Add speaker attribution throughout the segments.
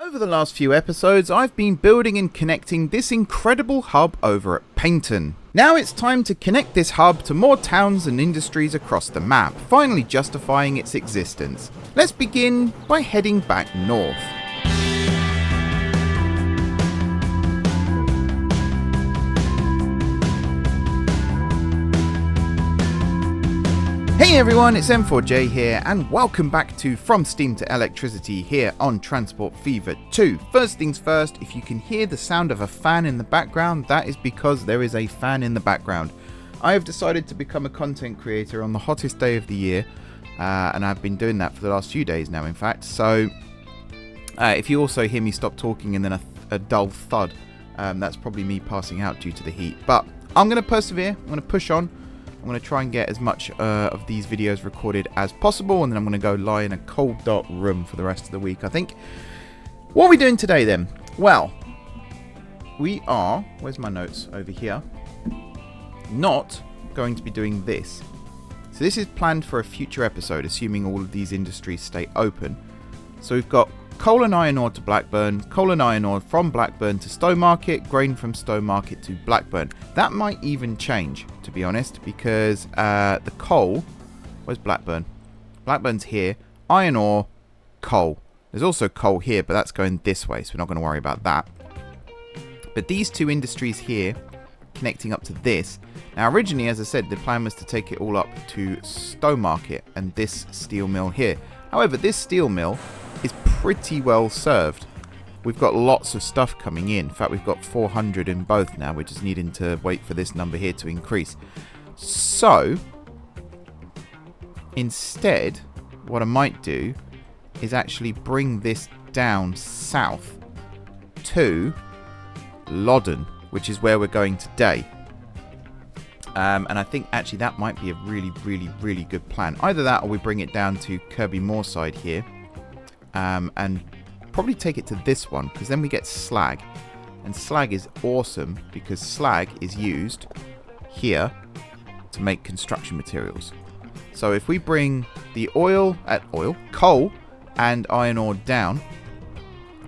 Speaker 1: Over the last few episodes, I've been building and connecting this incredible hub over at Paignton. Now it's time to connect this hub to more towns and industries across the map, finally justifying its existence. Let's begin by heading back north. Hey everyone, it's M4J here, and welcome back to From Steam to Electricity here on Transport Fever 2. First things first, if you can hear the sound of a fan in the background, that is because there is a fan in the background. I have decided to become a content creator on the hottest day of the year, and I've been doing that for the last few days now, in fact. So, if you also hear me stop talking and then a dull thud, that's probably me passing out due to the heat. But I'm going to persevere, I'm going to push on. I'm going to try and get as much of these videos recorded as possible, and then I'm going to go lie in a cold dark room for the rest of the week, I think. What are we doing today then? Well, we are, where's my notes, over here, not going to be doing this. So this is planned for a future episode, assuming all of these industries stay open. So we've got coal and iron ore to Blackburn, coal and iron ore from Blackburn to Stowmarket, grain from Stowmarket to Blackburn. That might even change, to be honest, because the coal, where's Blackburn? Blackburn's here, iron ore, coal. There's also coal here, but that's going this way, so we're not going to worry about that. But these two industries here, connecting up to this. Now originally, as I said, the plan was to take it all up to Stowmarket and this steel mill here. However, this steel mill is pretty well served. We've got lots of stuff coming in. In fact, we've got 400 in both now. We're just needing to wait for this number here to increase. So, instead, what I might do is actually bring this down south to Loddon, which is where we're going today. And I think actually that might be a really good plan. Either that or we bring it down to Kirby Moorside here. And probably take it to this one, because then we get slag. And slag is awesome, because slag is used here to make construction materials. So if we bring the coal and iron ore down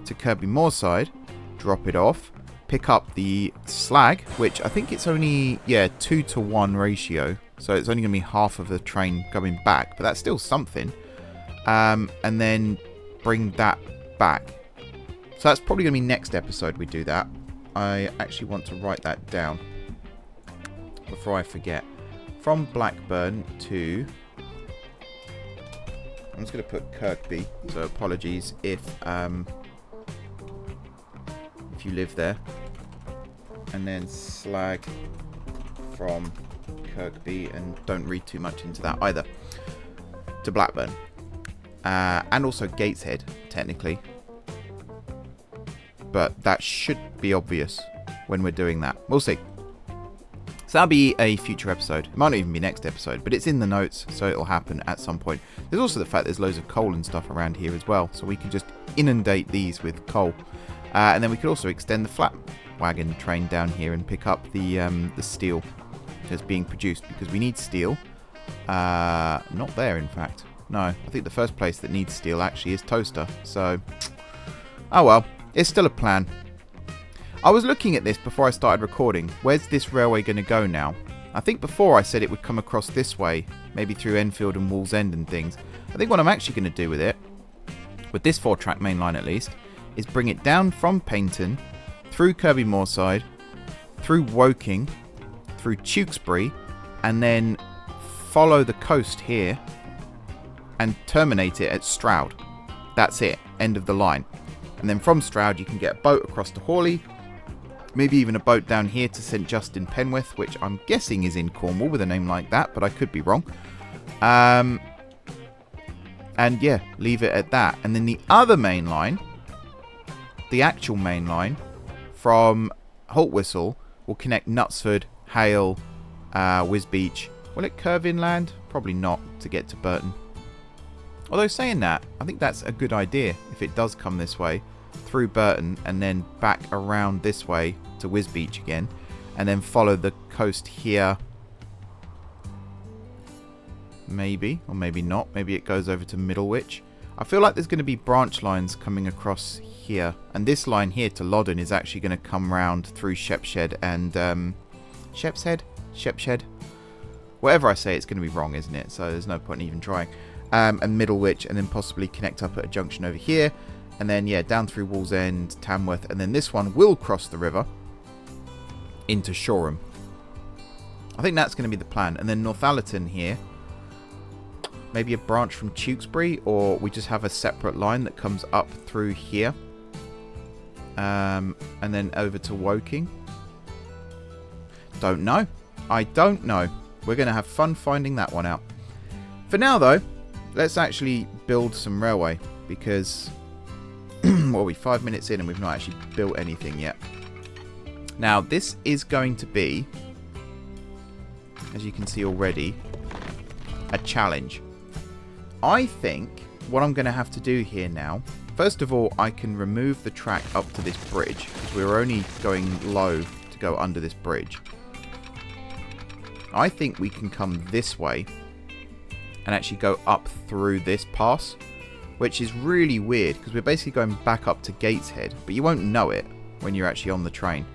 Speaker 1: to Kirby Moorside, drop it off, pick up the slag, which I think it's only 2-to-1 ratio, so it's only going to be half of the train going back, but that's still something. And then bring that back. So that's probably going to be next episode we do that. I actually want to write that down before I forget. From Blackburn to, I'm just going to put Kirkby, so apologies if you live there. And then slag from Kirkby, and don't read too much into that either, to Blackburn. And also Gateshead, technically. But that should be obvious when we're doing that. We'll see. So that'll be a future episode. It might not even be next episode, but it's in the notes, so it'll happen at some point. There's also the fact there's loads of coal and stuff around here as well, so we can just inundate these with coal. And then we could also extend the flat wagon train down here and pick up the steel that's being produced, because we need steel. Not there, in fact. No, I think the first place that needs steel actually is Toaster. So, oh well, it's still a plan. I was looking at this before I started recording. Where's this railway going to go now? I think before I said it would come across this way, maybe through Enfield and Wallsend and things. I think what I'm actually going to do with it, with this 4-track main line at least, is bring it down from Paignton, through Kirby Moorside, through Woking, through Tewkesbury, and then follow the coast here and terminate it at Stroud. That's it. End of the line. And then from Stroud you can get a boat across to Hawley. Maybe even a boat down here to St Justin Penwith, which I'm guessing is in Cornwall with a name like that, but I could be wrong. And yeah, leave it at that. And then the other main line, the actual main line from Haltwhistle, will connect Knutsford, Hale, Wisbeach. Will it curve inland? Probably not, to get to Burton. Although saying that, I think that's a good idea if it does come this way, through Burton and then back around this way to Wisbeach again, and then follow the coast here. Maybe, or maybe not. Maybe it goes over to Middlewich.
Speaker 2: I feel like there's going to be branch lines coming across here. And this line here to Loddon is actually going to come round through Shepshed and... Shepshed? Whatever I say, it's going to be wrong, isn't it? So there's no point in even trying. And Middlewich, and then possibly connect up at a junction over here. And then, yeah, down through Wallsend, Tamworth. And then this one will cross the river into Shoreham. I think that's going to be the plan. And then Northallerton here. Maybe a branch from Tewkesbury, or we just have a separate line that comes up through here. And then over to Woking. Don't know. I don't know. We're going to have fun finding that one out. For now, though, let's actually build some railway. Because, what are we, 5 minutes in and we've not actually built anything yet. Now, this is going to be, as you can see already, a challenge. I think what I'm going to have to do here now, first of all, I can remove the track up to this bridge, because we're only going low to go under this bridge. I think we can come this way and actually go up through this pass, which is really weird, because we're basically going back up to Gateshead, but you won't know it when you're actually on the train.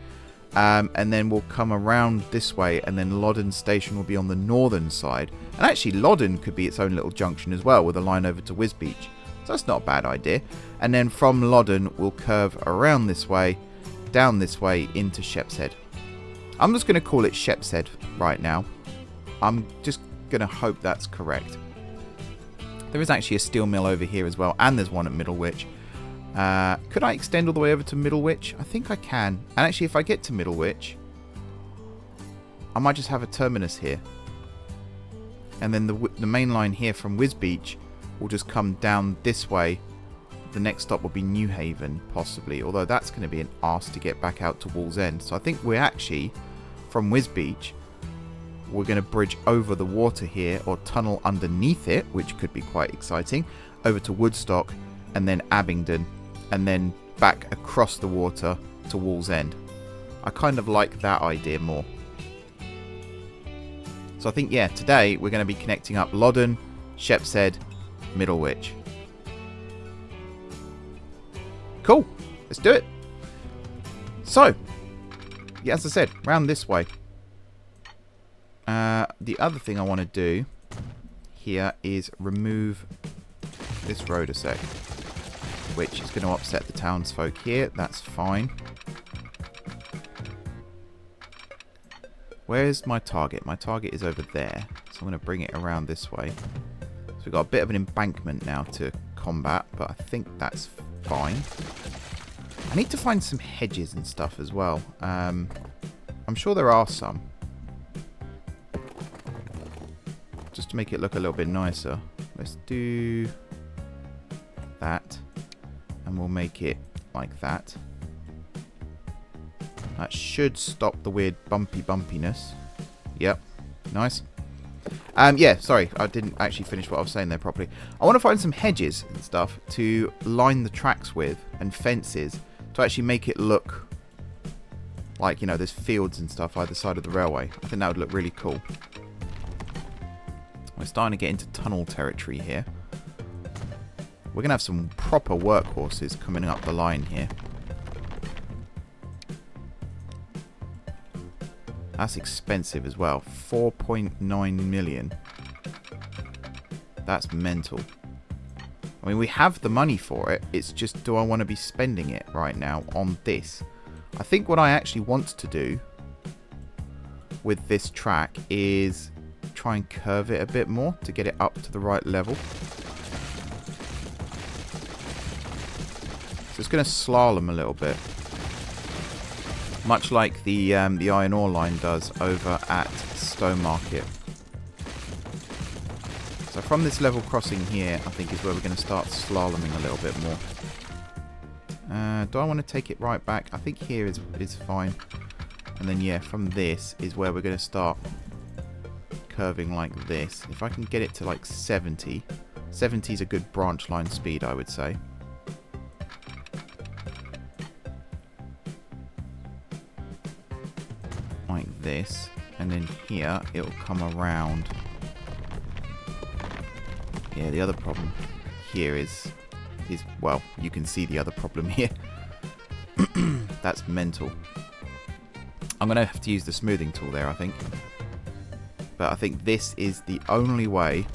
Speaker 2: And then we'll come around this way, and then Loddon station will be on the northern side. And actually Loddon could be its own little junction as well, with a line over to Wisbeach. So that's not a bad idea. And then from Loddon we'll curve around this way, down this way into Shepshed. I'm just going to call it Shepshed right now. I'm just going to hope that's correct. There is actually a steel mill over here as well, and there's one at Middlewich. Could I extend all the way over to Middlewich? I think I can. And actually, if I get to Middlewich, I might just have a terminus here. And then the main line here from Wisbeach will just come down this way. The next stop will be Newhaven, possibly. Although that's going to be an arse to get back out to Wallsend. So I think we're actually, from Wisbeach, we're going to bridge over the water here, or tunnel underneath it, which could be quite exciting, over to Woodstock, and then Abingdon, and then back across the water to Wallsend. I kind of like that idea more. So I think, yeah, today we're going to be connecting up Loddon, Shepshed, Middlewich. Cool. Let's do it. So, yeah, as I said, round this way. The other thing I want to do here is remove this road a sec, which is going to upset the townsfolk here. That's fine. Where's my target? My target is over there. So I'm going to bring it around this way. So we've got a bit of an embankment now to combat, but I think that's fine. I need to find some hedges and stuff as well. I'm sure there are some. Just to make it look a little bit nicer. Let's do that. And we'll make it like that. That should stop the weird bumpiness. Yep. Nice. Yeah, sorry. I didn't actually finish what I was saying there properly. I want to find some hedges and stuff to line the tracks with, and fences, to actually make it look like, you know, there's fields and stuff either side of the railway. I think that would look really cool. We're starting to get into tunnel territory here. We're going to have some proper workhorses coming up the line here. That's expensive as well. 4.9 million. That's mental. I mean, we have the money for it. It's just, do I want to be spending it right now on this? I think what I actually want to do with this track is try and curve it a bit more to get it up to the right level. So it's going to slalom a little bit, much like the iron ore line does over at Stowmarket. So from this level crossing here, I think is where we're going to start slaloming a little bit more. Do I want to take it right back? I think here is fine. And then, yeah, from this is where we're going to start curving like this. If I can get it to like 70. 70 is a good branch line speed, I would say. Like this. And then here, it'll come around. Yeah, the other problem here is well, you can see the other problem here. That's mental. I'm going to have to use the smoothing tool there, I think. But I think this is the only way.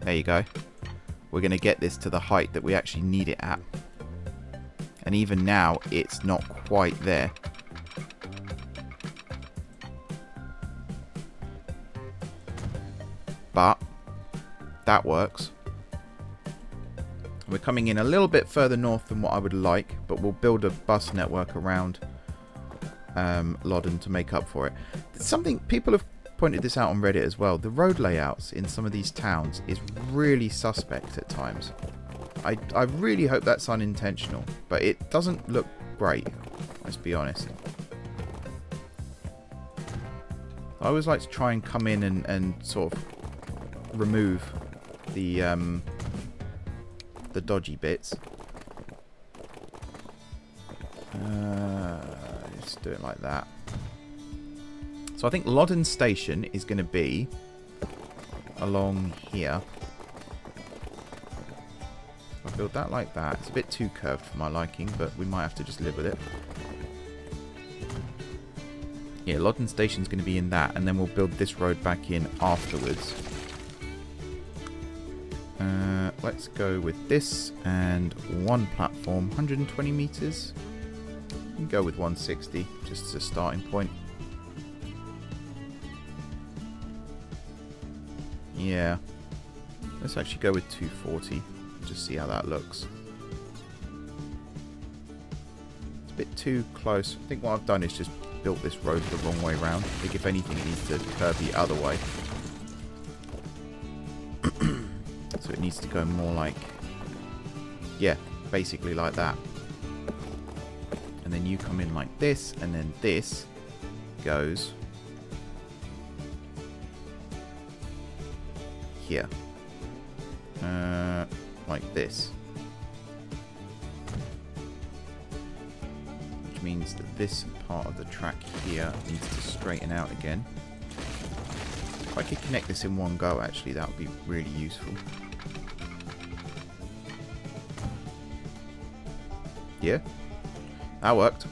Speaker 2: There you go. We're going to get this to the height that we actually need it at. And even now, it's not quite there. But that works. We're coming in a little bit further north than what I would like, but we'll build a bus network around Loddon to make up for it. Something people have pointed this out on Reddit as well. The road layouts in some of these towns is really suspect at times. I really hope that's unintentional, but it doesn't look great, let's be honest. I always like to try and come in and sort of remove the dodgy bits. Just do it like that. So I think Loddon Station is going to be along here. I'll build that like that. It's a bit too curved for my liking, but we might have to just live with it. Yeah, Loddon Station's going to be in that, and then we'll build this road back in afterwards. Let's go with this and one platform, 120 meters. You can go with 160 just as a starting point. Yeah, let's actually go with 240. Just see how that looks. It's a bit too close. I think what I've done is just built this road the wrong way round. I think if anything it needs to curve the other way. So it needs to go more like, yeah, basically like that. And then you come in like this, and then this goes here. Like this. Which means that this part of the track here needs to straighten out again. If I could connect this in one go, actually, that would be really useful. Yeah, that worked.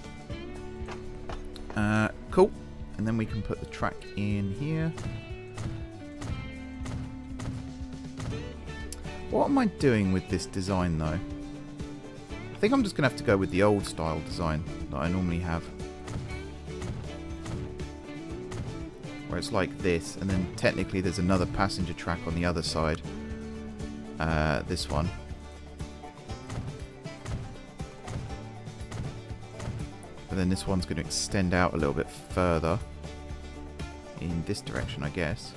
Speaker 2: Cool. And then we can put the track in here. What am I doing with this design, though? I think I'm just going to have to go with the old style design that I normally have. Where it's like this, and then technically there's another passenger track on the other side. This one. But then this one's going to extend out a little bit further. In this direction, I guess.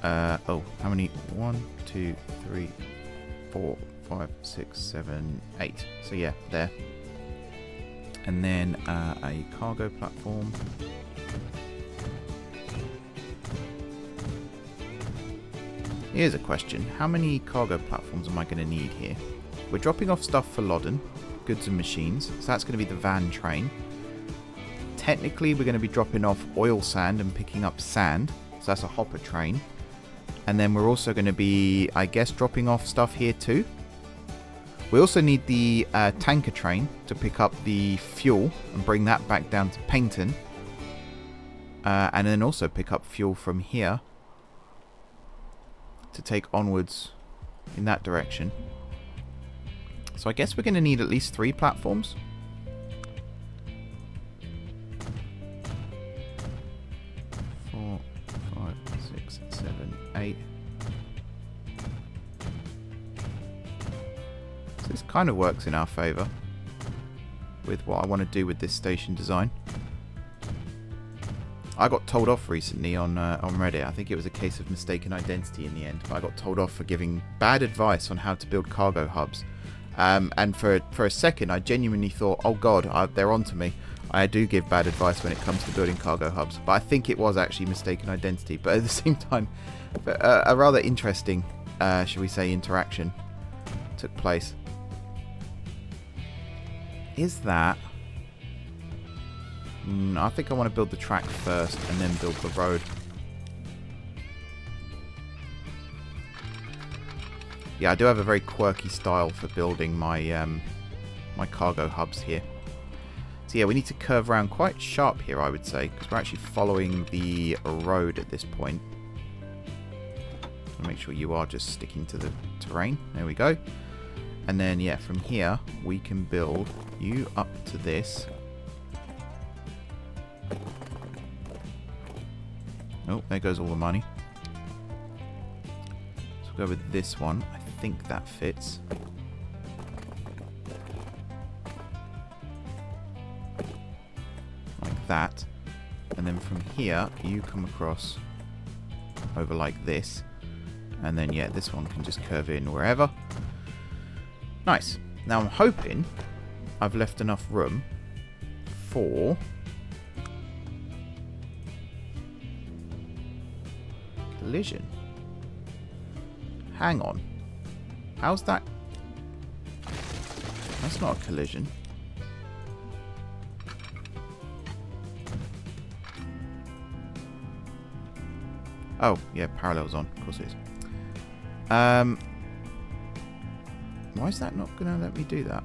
Speaker 2: Oh, how many? 1, 2, 3, 4, 5, 6, 7, 8. So yeah, there. And then a cargo platform. Here's a question. How many cargo platforms am I going to need here? We're dropping off stuff for Loddon, goods and machines. So that's going to be the van train. Technically, we're going to be dropping off oil sand and picking up sand. So that's a hopper train. And then we're also going to be, I guess, dropping off stuff here too. We also need the tanker train to pick up the fuel and bring that back down to Paignton. And then also pick up fuel from here to take onwards in that direction. So I guess we're going to need at least 3 platforms. So this kind of works in our favour with what I want to do with this station design. I got told off recently on Reddit. I think it was a case of mistaken identity in the end. But I got told off for giving bad advice on how to build cargo hubs. And for a second, I genuinely thought, oh god, they're onto me. I do give bad advice when it comes to building cargo hubs. But I think it was actually mistaken identity. But at the same time, a rather interesting, shall we say, interaction took place. Is that... I think I want to build the track first and then build the road.
Speaker 1: Yeah, I do have a very quirky style for building my my cargo hubs here. So yeah, we need to curve around quite sharp here, I would say, because we're actually following the road at this point. So make sure you are just sticking to the terrain. There we go. And then, yeah, from here, we can build you up to this. Oh, there goes all the money. So we'll go with this one. I think that fits. That, and then from here you come across over like this, and then yeah, this one can just curve in wherever. Nice. Now I'm hoping I've left enough room for collision. Hang on, how's that? That's not a collision. Oh, yeah, parallel's on. Of course it is. Why is that not going to let me do that?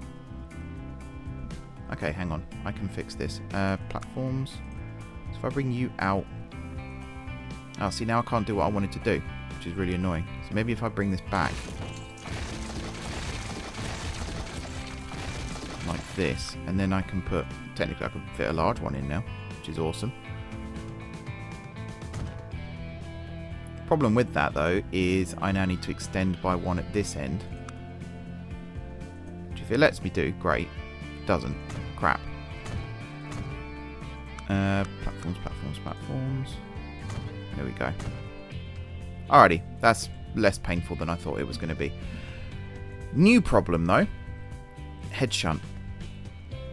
Speaker 1: Okay, hang on. I can fix this. Platforms. So if I bring you out... Oh, see, now I can't do what I wanted to do, which is really annoying. So maybe if I bring this back... like this, and then I can put... Technically, I can fit a large one in now, which is awesome. Problem with that though is I now need to extend by one at this end, which if it lets me do, great. It doesn't. Crap. Platforms. There we go. Alrighty, that's less painful than I thought it was going to be. New problem though, head shunt.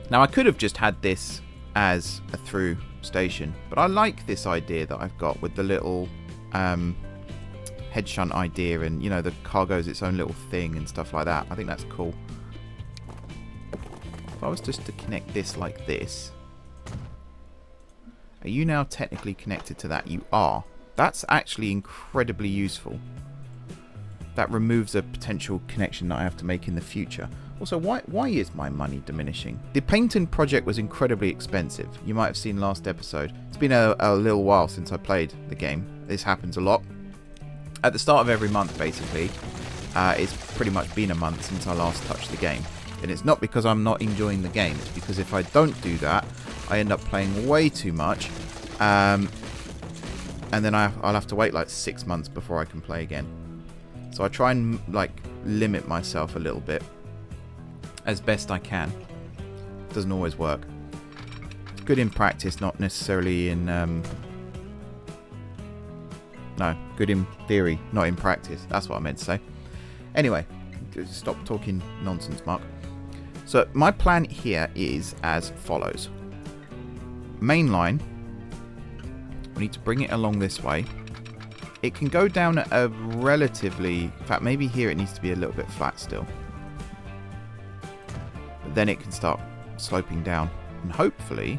Speaker 1: Now I could have just had this as a through station, but I like this idea that I've got with the little head shunt idea, and you know, the cargo's its own little thing and stuff like that. I think that's cool. If I was just to connect this like this, are you now technically connected to that? You are. That's actually incredibly useful. That removes a potential connection that I have to make in the future. Also, why is my money diminishing? The Paignton project was incredibly expensive. You might have seen last episode. It's been a little while since I played the game. This happens a lot. At the start of every month, basically, it's pretty much been a month since I last touched the game. And it's not because I'm not enjoying the game. It's because if I don't do that, I end up playing way too much. And then I'll have to wait like 6 months before I can play again. So I try and like limit myself a little bit as best I can. Doesn't always work. It's good in practice, not necessarily in... No, good in theory, not in practice. That's what I meant to say. Anyway, stop talking nonsense, Mark. So my plan here is as follows. Mainline, we need to bring it along this way. It can go down at a relatively... In fact, maybe here it needs to be a little bit flat still. But then it can start sloping down. And hopefully...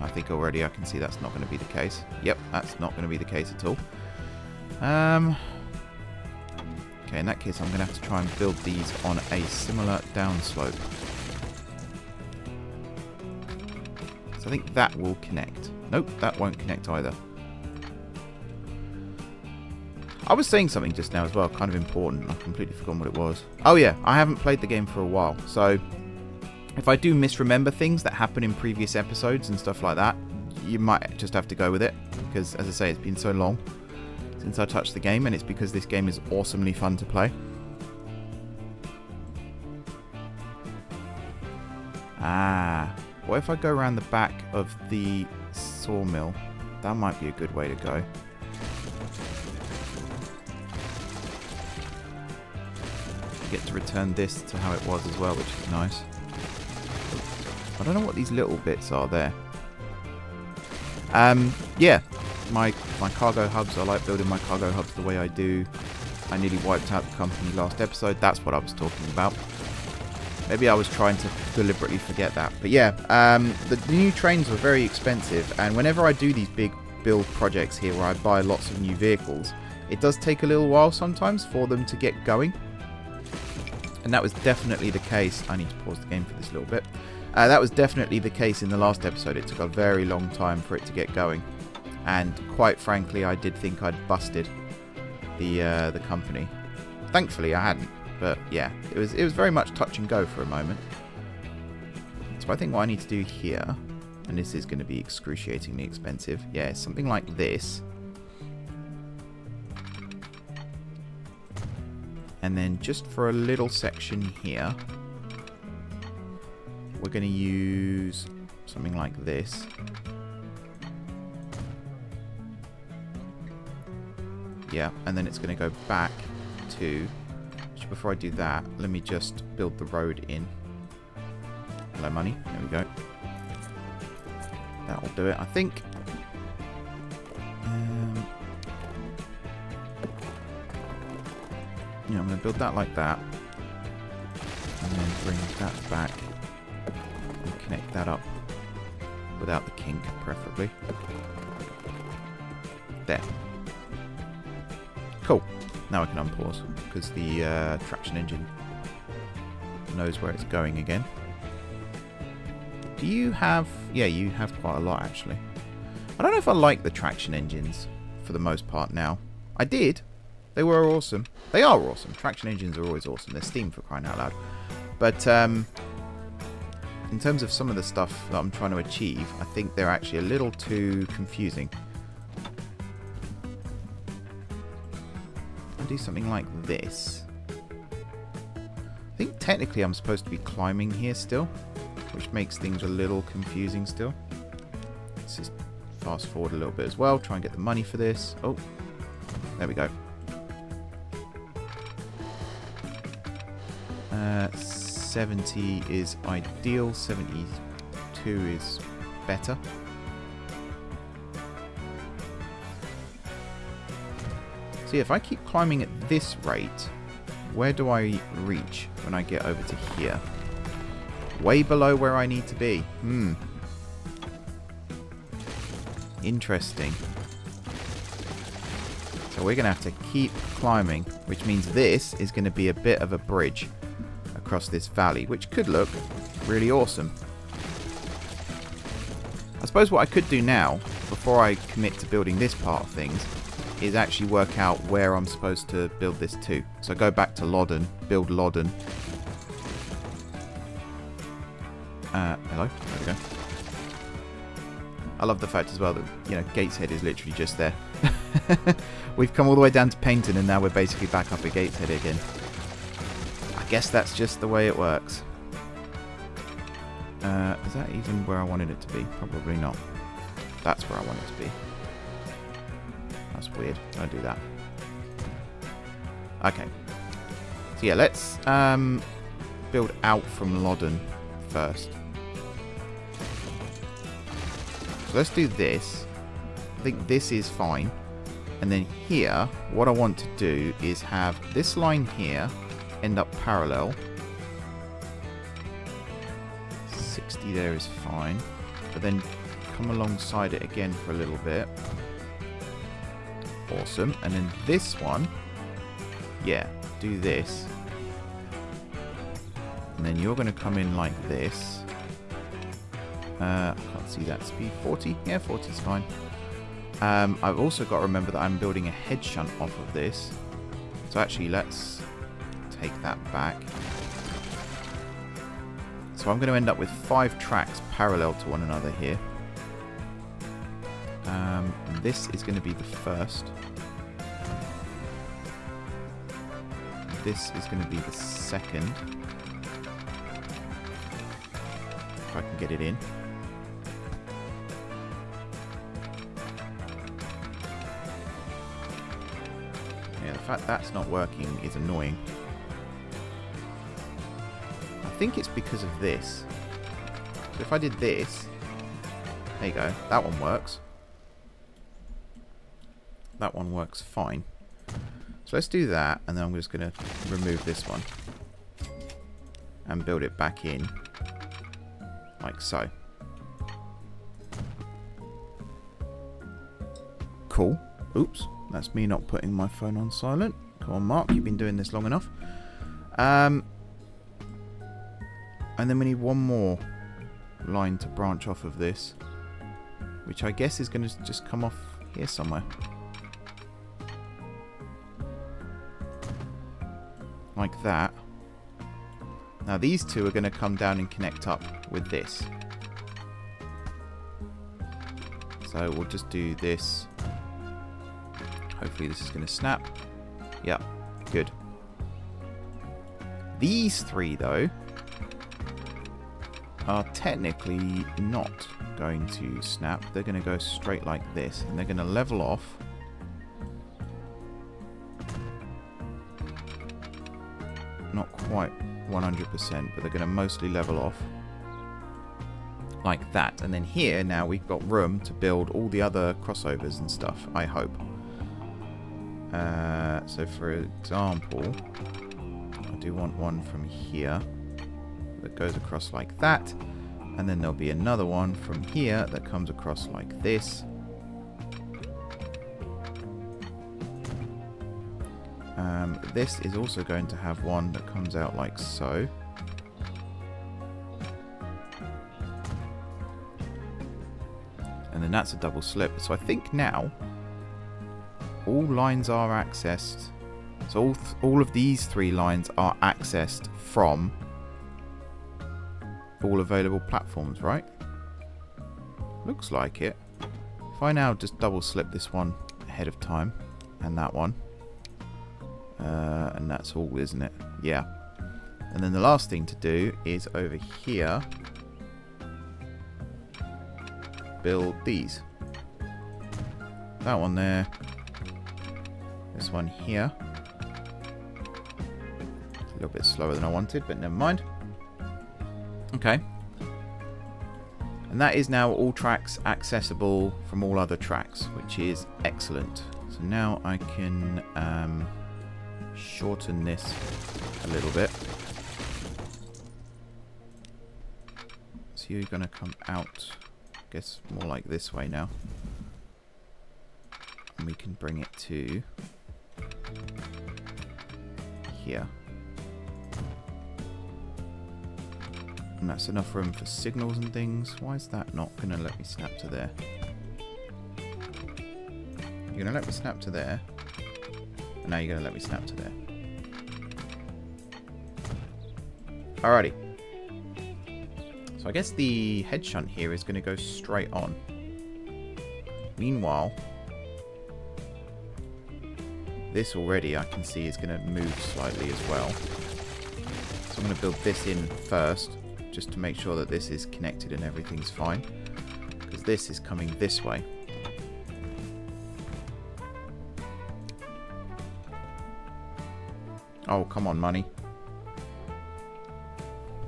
Speaker 1: I think already I can see that's not going to be the case. Yep, that's not going to be the case at all. Okay, in that case I'm going to have to try and build these on a similar downslope. So I think that will connect. Nope, that won't connect either. I was saying something just now as well, kind of important. I've completely forgotten what it was. Oh yeah, I haven't played the game for a while, so if I do misremember things that happen in previous episodes and stuff like that, you might just have to go with it, because as I say, it's been so long since I touched the game, and it's because this game is awesomely fun to play. What if I go around the back of the sawmill? That might be a good way to go. Get to return this to how it was as well, which is nice. I don't know what these little bits are there. Yeah, my cargo hubs, I like building my cargo hubs the way I do. I nearly wiped out the company last episode. That's what I was talking about. Maybe I was trying to deliberately forget that. But yeah, the new trains were very expensive, and whenever I do these big build projects here where I buy lots of new vehicles, it does take a little while sometimes for them to get going. And that was definitely the case. I need to pause the game for this little bit. That was definitely the case in the last episode. It took a very long time for it to get going. And quite frankly, I did think I'd busted the company. Thankfully, I hadn't. But yeah, it was very much touch and go for a moment. So I think what I need to do here, and this is going to be excruciatingly expensive. Yeah, something like this. And then just for a little section here, we're going to use something like this. Yeah, and then it's going to go back to... Actually, before I do that, let me just build the road in. Hello, money. There we go. That will do it, I think. Yeah, I'm going to build that like that. And then bring that back. And connect that up. Without the kink, preferably. There. Cool. Now I can unpause. Because the traction engine knows where it's going again. Do you have... Yeah, you have quite a lot, actually. I don't know if I like the traction engines for the most part now. I did. They were awesome. They are awesome. Traction engines are always awesome. They're Steam, for crying out loud. But in terms of some of the stuff that I'm trying to achieve, I think they're actually a little too confusing. I'll do something like this. I think technically I'm supposed to be climbing here still, which makes things a little confusing still. Let's just fast forward a little bit as well. Try and get the money for this. Oh, there we go. 70 is ideal, 72 is better. See, if I keep climbing at this rate, where do I reach when I get over to here? Way below where I need to be. Interesting. So we're going to have to keep climbing, which means this is going to be a bit of a bridge across this valley, which could look really awesome. I suppose what I could do now, before I commit to building this part of things, is actually work out where I'm supposed to build this to. So go back to Loddon, build Loddon. Hello? There we go. I love the fact as well that, you know, Gateshead is literally just there. We've come all the way down to Paignton and now we're basically back up at Gateshead again. I guess that's just the way it works. Is that even where I wanted it to be? Probably not. That's where I want it to be. That's weird. Don't do that. Okay. So yeah, let's build out from Loddon first. So let's do this. I think this is fine. And then here, what I want to do is have this line here end up parallel. 60 there is fine. But then come alongside it again for a little bit. Awesome. And then this one, yeah, do this. And then you're going to come in like this. I can't see that speed. 40? Yeah, 40 is fine. I've also got to remember that I'm building a head shunt off of this. So actually, let's take that back. So I'm going to end up with 5 tracks parallel to one another here. And this is going to be the first. This is going to be the second. If I can get it in. Yeah, the fact that's not working is annoying. I think it's because of this. So if I did this, there you go, that one works. That one works fine. So let's do that, and then I'm just going to remove this one. And build it back in. Like so. Cool. Oops. That's me not putting my phone on silent. Come on, Mark. You've been doing this long enough.
Speaker 2: And then we need one more line to branch off of this, which I guess is going to just come off here somewhere. Like that. Now these two are going to come down and connect up with this. So we'll just do this. Hopefully this is going to snap. Yeah, good. These three, though, are technically not going to snap. They're going to go straight like this, and they're going to level off. Not quite 100%, but they're going to mostly level off. Like that. And then here, now we've got room to build all the other crossovers and stuff, I hope. So for example, I do want one from here that goes across like that. And then there'll be another one from here that comes across like this. This is also going to have one that comes out like so. And then that's a double slip. So I think now all lines are accessed. So all of these three lines are accessed from all available platforms, right? Looks like it. If I now just double slip this one ahead of time, and that one, and that's all, isn't it? Yeah. And then the last thing to do is over here, build these. That one there. This one here. A little bit slower than I wanted, but never mind. Okay. And that is now all tracks accessible from all other tracks, which is excellent. So now I can shorten this a little bit. So you're going to come out, I guess, more like this way now. And we can bring it to here. And that's enough room for signals and things. Why is that not going to let me snap to there? You're going to let me snap to there. And now you're going to let me snap to there. Alrighty. So I guess the head shunt here is going to go straight on. Meanwhile, this already I can see is going to move slightly as well. So I'm going to build this in first, just to make sure that this is connected and everything's fine. Because this is coming this way. Oh, come on, money.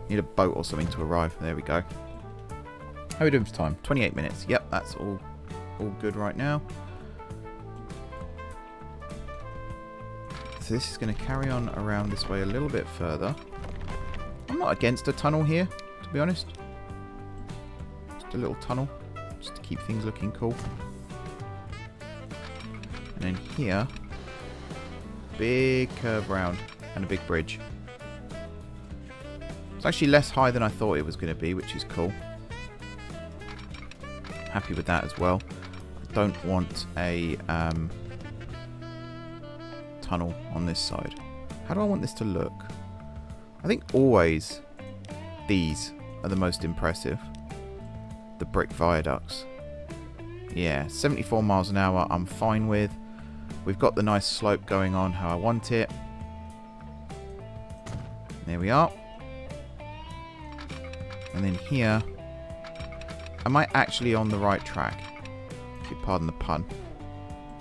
Speaker 2: Need a boat or something to arrive. There we go. How are we doing for time? 28 minutes. Yep, that's all good right now. So this is going to carry on around this way a little bit further. I'm not against a tunnel here, to be honest. Just a little tunnel, just to keep things looking cool. And then here, big curve round and a big bridge. It's actually less high than I thought it was going to be, which is cool. Happy with that as well. I don't want a tunnel on this side. How do I want this to look? I think always these are the most impressive. The brick viaducts. Yeah, 74 miles an hour I'm fine with. We've got the nice slope going on how I want it. There we are. And then here, am I actually on the right track? If you pardon the pun.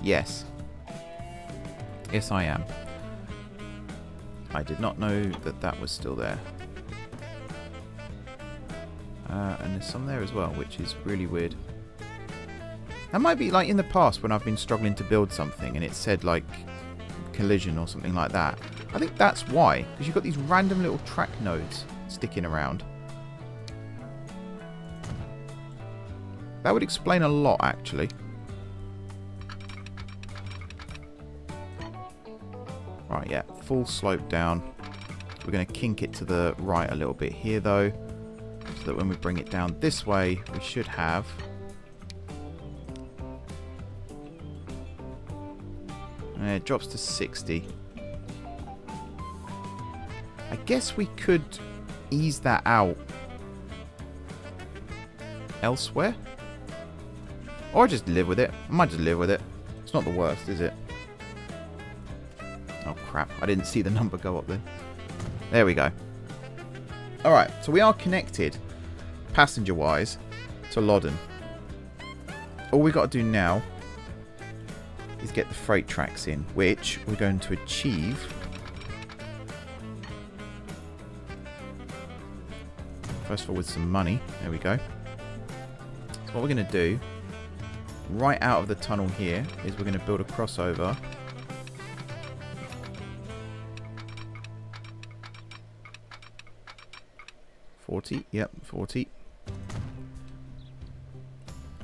Speaker 2: Yes. Yes, I am. I did not know that that was still there. And there's some there as well, which is really weird. That might be like in the past when I've been struggling to build something and it said like collision or something like that. I think that's why, because you've got these random little track nodes sticking around. That would explain a lot, actually. Right, yeah, full slope down we're going to kink it to the right a little bit here, though, so that when we bring it down this way, we should have... it drops to 60. I guess we could ease that out elsewhere. Or just live with it. I might just live with it. It's not the worst, is it? Oh, crap. I didn't see the number go up then. There we go. Alright, so we are connected, passenger-wise, to Loddon. All we got to do now is get the freight tracks in, which we're going to achieve. First of all, with some money. There we go. So what we're going to do, right out of the tunnel here, is we're going to build a crossover. Yep, 40.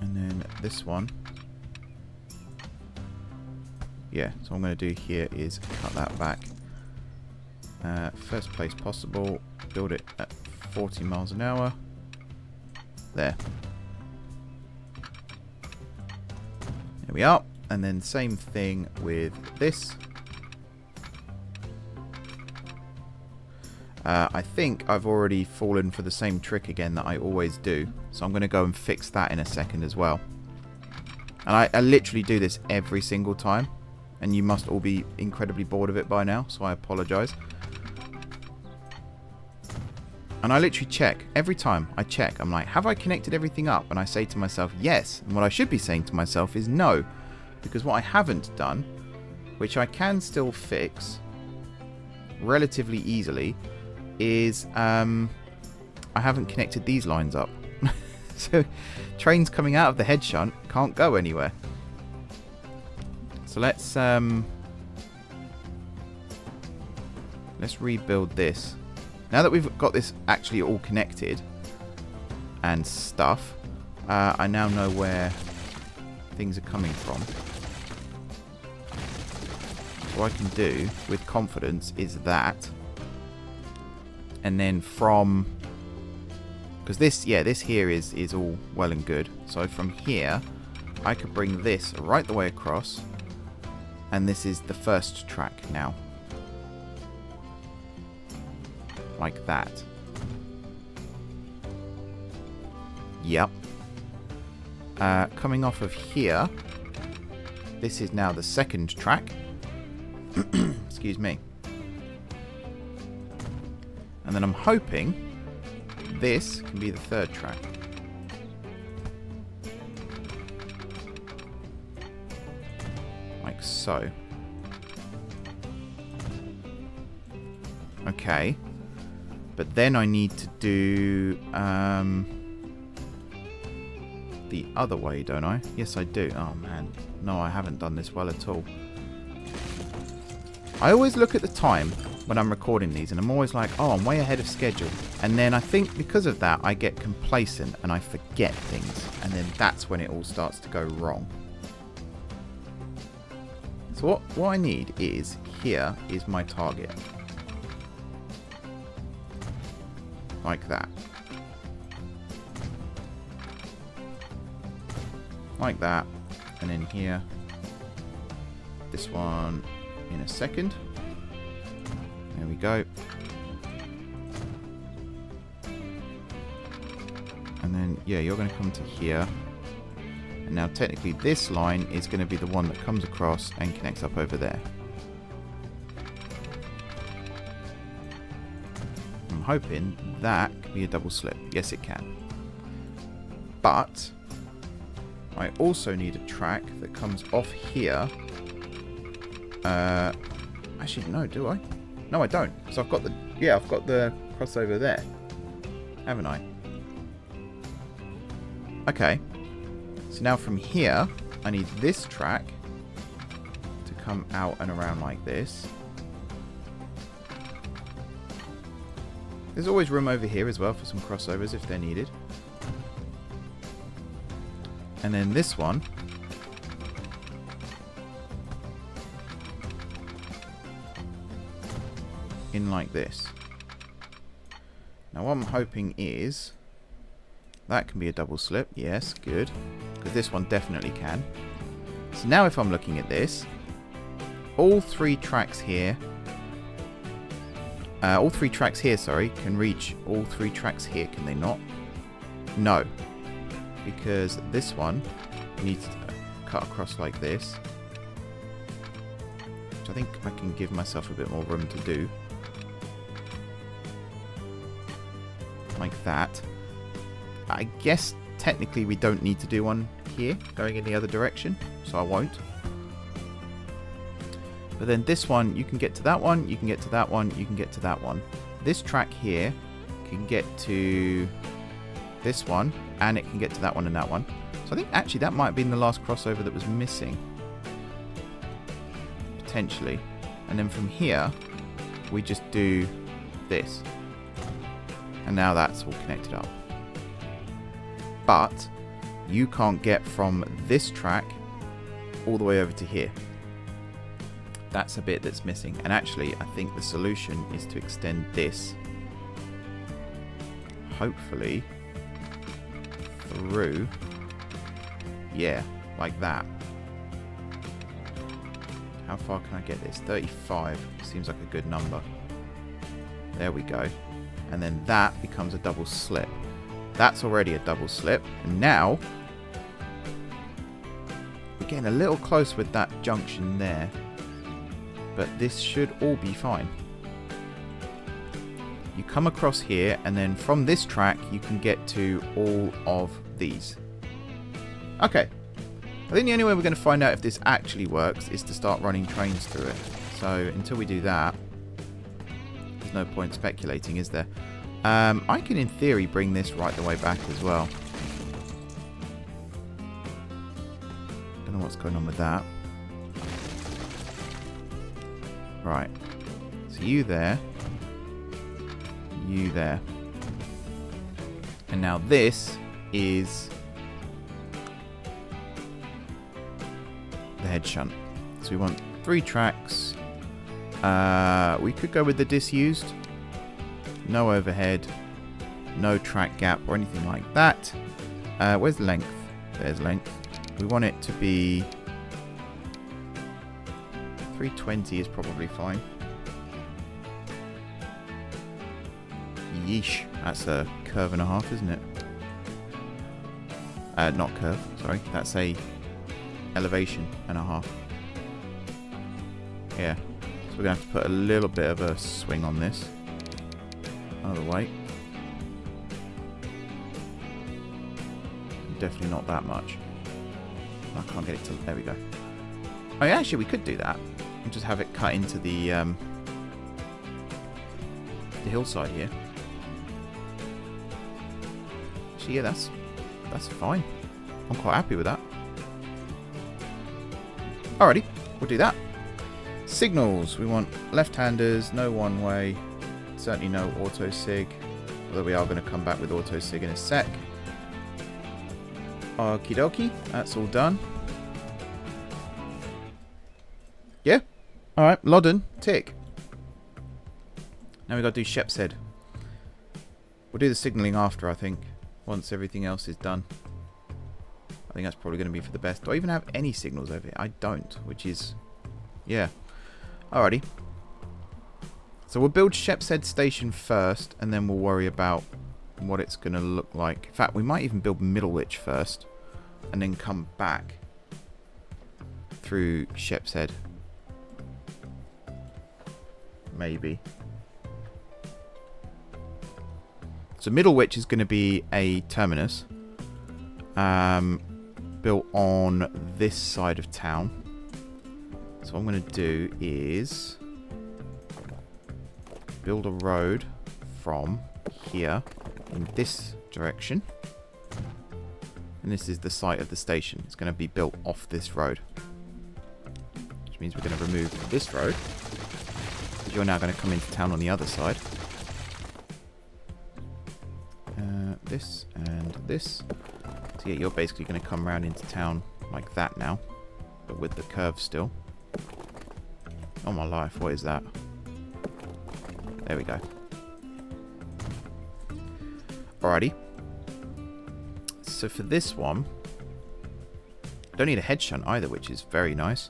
Speaker 2: And then this one. Yeah, so what I'm going to do here is cut that back. First place possible. Build it at 40 miles an hour. There. There we are. And then same thing with this. I think I've already fallen for the same trick again that I always do. So I'm going to go and fix that in a second as well. And I literally do this every single time. And you must all be incredibly bored of it by now. So I apologise. And I literally check. Every time I check, I'm like, have I connected everything up? And I say to myself, yes. And what I should be saying to myself is no. Because what I haven't done, which I can still fix relatively easily, is I haven't connected these lines up. So trains coming out of the head shunt can't go anywhere. So let's rebuild this. Now that we've got this actually all connected and stuff, I now know where things are coming from. So what I can do with confidence is that. And then from, because this here is all well and good. So from here, I could bring this right the way across. And this is the first track now. Like that. Yep. Coming off of here, this is now the second track. Excuse me. And then I'm hoping this can be the third track. Like so. Okay. But then I need to do the other way, don't I? Yes, I do. Oh, man. No, I haven't done this well at all. I always look at the time when I'm recording these, and I'm always like, oh, I'm way ahead of schedule. And then I think because of that, I get complacent and I forget things. And then that's when it all starts to go wrong. So what I need is, here is my target. Like that. Like that. And then here. This one in a second. There we go. And then, yeah, you're going to come to here. And now technically this line is going to be the one that comes across and connects up over there. I'm hoping that can be a double slip. Yes, it can. But I also need a track that comes off here. Actually, no, do I? No, I don't. So I've got the crossover there, haven't I? Okay. So now from here, I need this track to come out and around like this. There's always room over here as well for some crossovers if they're needed. And then this one in like this. Now what I'm hoping is that can be a double slip. Yes, good. Because this one definitely can. So now if I'm looking at this, all three tracks here, sorry, can reach all three tracks here, can they not? No. Because this one needs to cut across like this. Which I think I can give myself a bit more room to do. Like that. I guess technically we don't need to do one here, going in the other direction, so I won't. But then this one, you can get to that one, you can get to that one, you can get to that one. This track here can get to this one, and it can get to that one and that one. So I think actually that might have been the last crossover that was missing. Potentially. And then from here, we just do this. And now that's all connected up. But you can't get from this track all the way over to here. That's a bit that's missing. And actually, I think the solution is to extend this, hopefully, through, yeah, like that. How far can I get this? 35 seems like a good number. There we go. And then that becomes a double slip. That's already a double slip. And now we're getting a little close with that junction there. But this should all be fine. You come across here, and then from this track you can get to all of these. Okay. I think the only way we're going to find out if this actually works is to start running trains through it. So until we do that, there's no point speculating, is there? I can, in theory, bring this right the way back as well. Don't know what's going on with that. Right. So you there. You there. And now this is the head shunt. So we want 3 tracks. We could go with the disused. No overhead. No track gap or anything like that. Where's length? There's length. We want it to be 320 is probably fine. Yeesh. That's a curve and a half, isn't it? Not curve, sorry. That's a elevation and a half. Yeah. So we're going to have to put a little bit of a swing on this. Other way. Definitely not that much. I can't get it to... There we go. Oh yeah, actually we could do that. And just have it cut into the hillside here. Actually, yeah, that's fine. I'm quite happy with that. Alrighty, we'll do that. Signals. We want left-handers, no one-way. Certainly no auto-sig. Although we are going to come back with auto-sig in a sec. Okie dokie. That's all done. Yeah. Alright, Loddon. Tick. Now we've got to do Shepshed. We'll do the signalling after, I think. Once everything else is done. I think that's probably going to be for the best. Do I even have any signals over here? I don't, which is... Yeah. Alrighty. So we'll build Shepshed Station first, and then we'll worry about what it's going to look like. In fact, we might even build Middlewich first, and then come back through Shepshed. Maybe. So Middlewich is going to be a terminus built on this side of town. So what I'm going to do is build a road from here in this direction. And this is the site of the station. It's going to be built off this road. Which means we're going to remove this road. You're now going to come into town on the other side. This and this. So yeah, you're basically going to come around into town like that now. But with the curve still. Oh my life, what is that? There we go. Alrighty. So for this one, I don't need a head shunt either, which is very nice.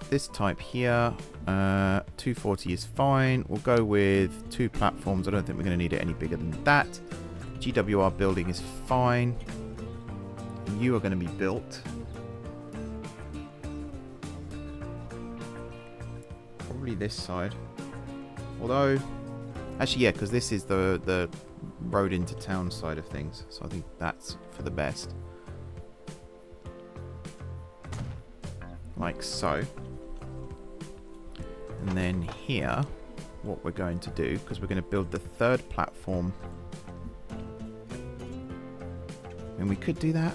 Speaker 2: This type here, 240 is fine. We'll go with 2 platforms. I don't think we're going to need it any bigger than that. GWR building is fine. You are going to be built. Probably this side. Although, actually, yeah, because this is the road into town side of things. So I think that's for the best. Like so. And then here, what we're going to do, because we're going to build the 3rd platform. And we could do that.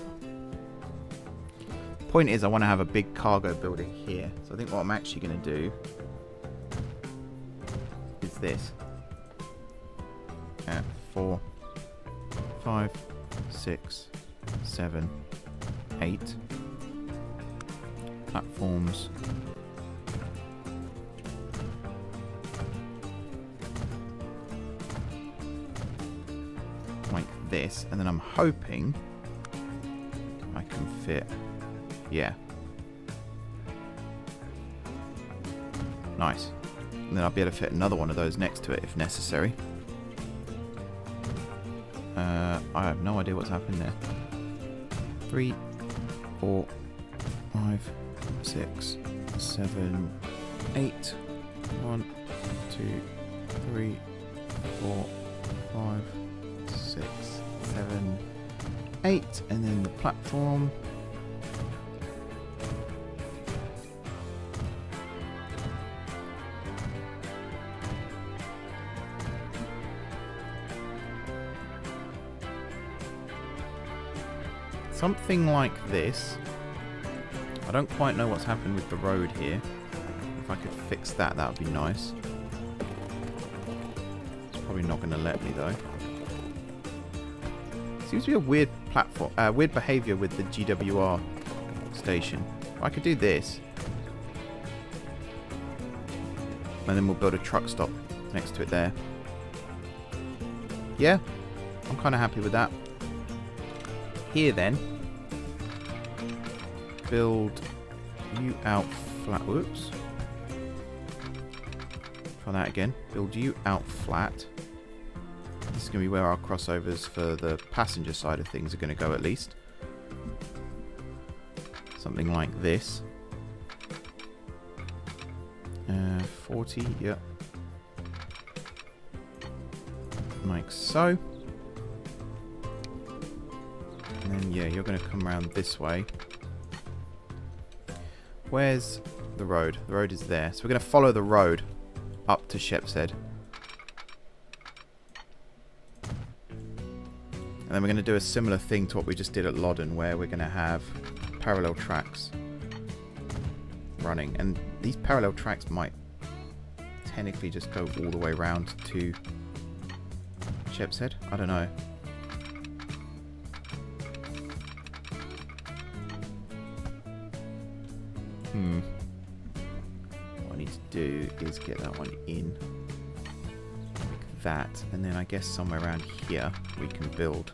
Speaker 2: Point is, I want to have a big cargo building here. So I think what I'm actually going to do is this. 4, 5, 6, 7, 8 platforms. Like this, and then I'm hoping I can fit, yeah, nice, and then I'll be able to fit another one of those next to it if necessary. I have no idea what's happened there. 3, 4, 5, 6, 7, 8. 1, 2, 3, 4, 5, 6, 7, 8, and then the platform. Something like this. I don't quite know what's happened with the road here. If I could fix that, that would be nice. It's probably not going to let me though. Seems to be a weird platform, weird behaviour with the GWR station. I could do this, and then we'll build a truck stop next to it there. Yeah, I'm kind of happy with that. Here then, build you out flat. Whoops. Try that again. Build you out flat. This is going to be where our crossovers for the passenger side of things are going to go at least. Something like this. 40, yep. Like so. And then, yeah, you're going to come around this way. Where's the road? The road is there. So we're going to follow the road up to Shepshed. And then we're going to do a similar thing to what we just did at Loddon, where we're going to have parallel tracks running. And these parallel tracks might technically just go all the way around to Shepshed. I don't know. What I need to do is get that one in like that, and then I guess somewhere around here we can build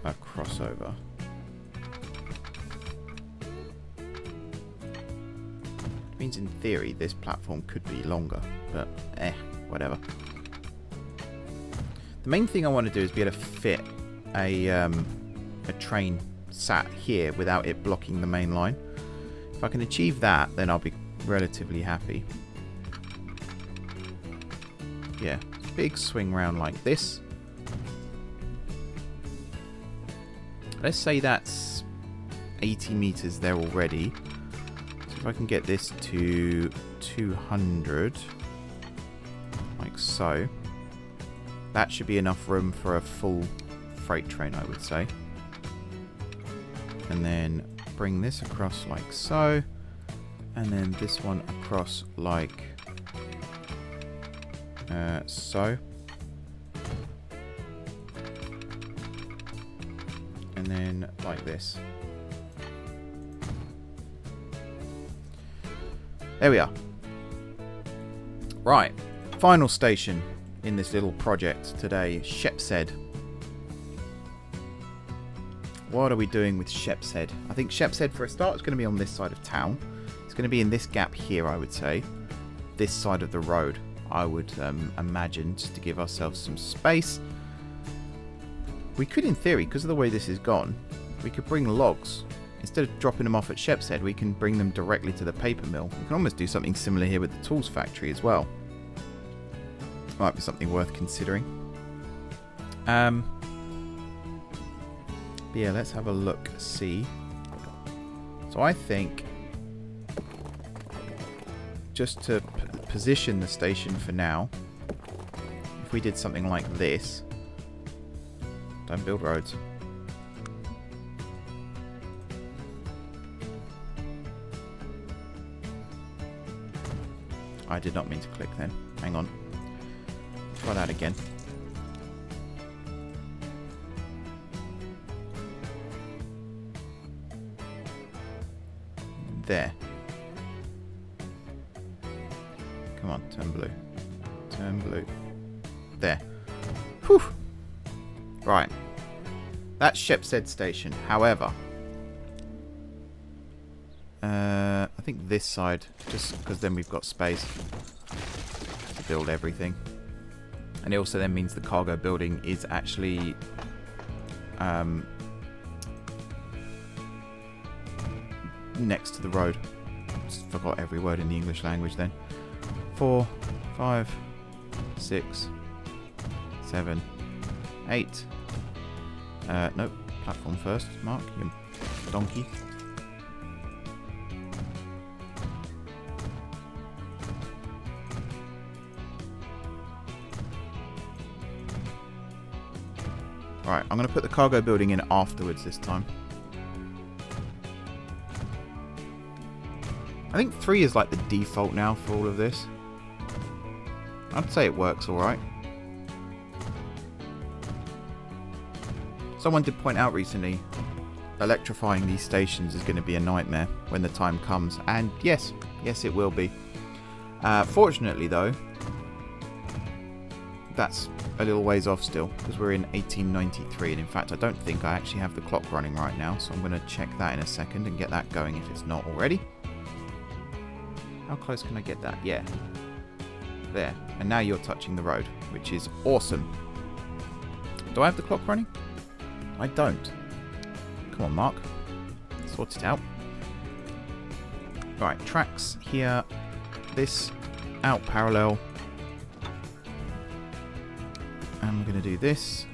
Speaker 2: a crossover. It means in theory this platform could be longer, but whatever. The main thing I want to do is be able to fit a train sat here without it blocking the main line. If I can achieve that, then I'll be relatively happy. Yeah, big swing round like this. Let's say that's 80 meters there already. So if I can get this to 200, like so, that should be enough room for a full freight train, I would say. And then bring this across like so, and then this one across like so, and then like this. There we are. Right, final station
Speaker 1: in this little project today. Shepshed. What are we doing with Shepshed? I think Shepshed, for a start, is going to be on this side of town. It's going to be in this gap here, I would say. This side of the road, I would imagine, just to give ourselves some space. We could, in theory, because of the way this is gone, we could bring logs. Instead of dropping them off at Shepshed, we can bring them directly to the paper mill. We can almost do something similar here with the tools factory as well. Might be something worth considering. But yeah, let's have a look, see. So I think, just to position the station for now, if we did something like this. Don't build roads. I did not mean to click then. Hang on. Try that again. There. Come on, turn blue. Turn blue. There. Whew. Right. That's Shepshed Station. However, I think this side, just because then we've got space to build everything. And it also then means the cargo building is actually next to the road. Just forgot every word in the English language then. 4, 5, 6, 7, 8. Nope. Platform first, Mark. You donkey. Right, I'm going to put the cargo building in afterwards this time. I think 3 is like the default now for all of this. I'd say it works alright. Someone did point out recently, electrifying these stations is going to be a nightmare when the time comes. And yes, it will be. Fortunately though, that's a little ways off still, because we're in 1893, and in fact I don't think I actually have the clock running right now, so I'm going to check that in a second and get that going if it's not already. How close can I get that? Yeah. There. And now you're touching the road, which is awesome. Do I have the clock running? I don't. Come on, Mark. Sort it out. Right, tracks here. This out parallel. And we're going to do this.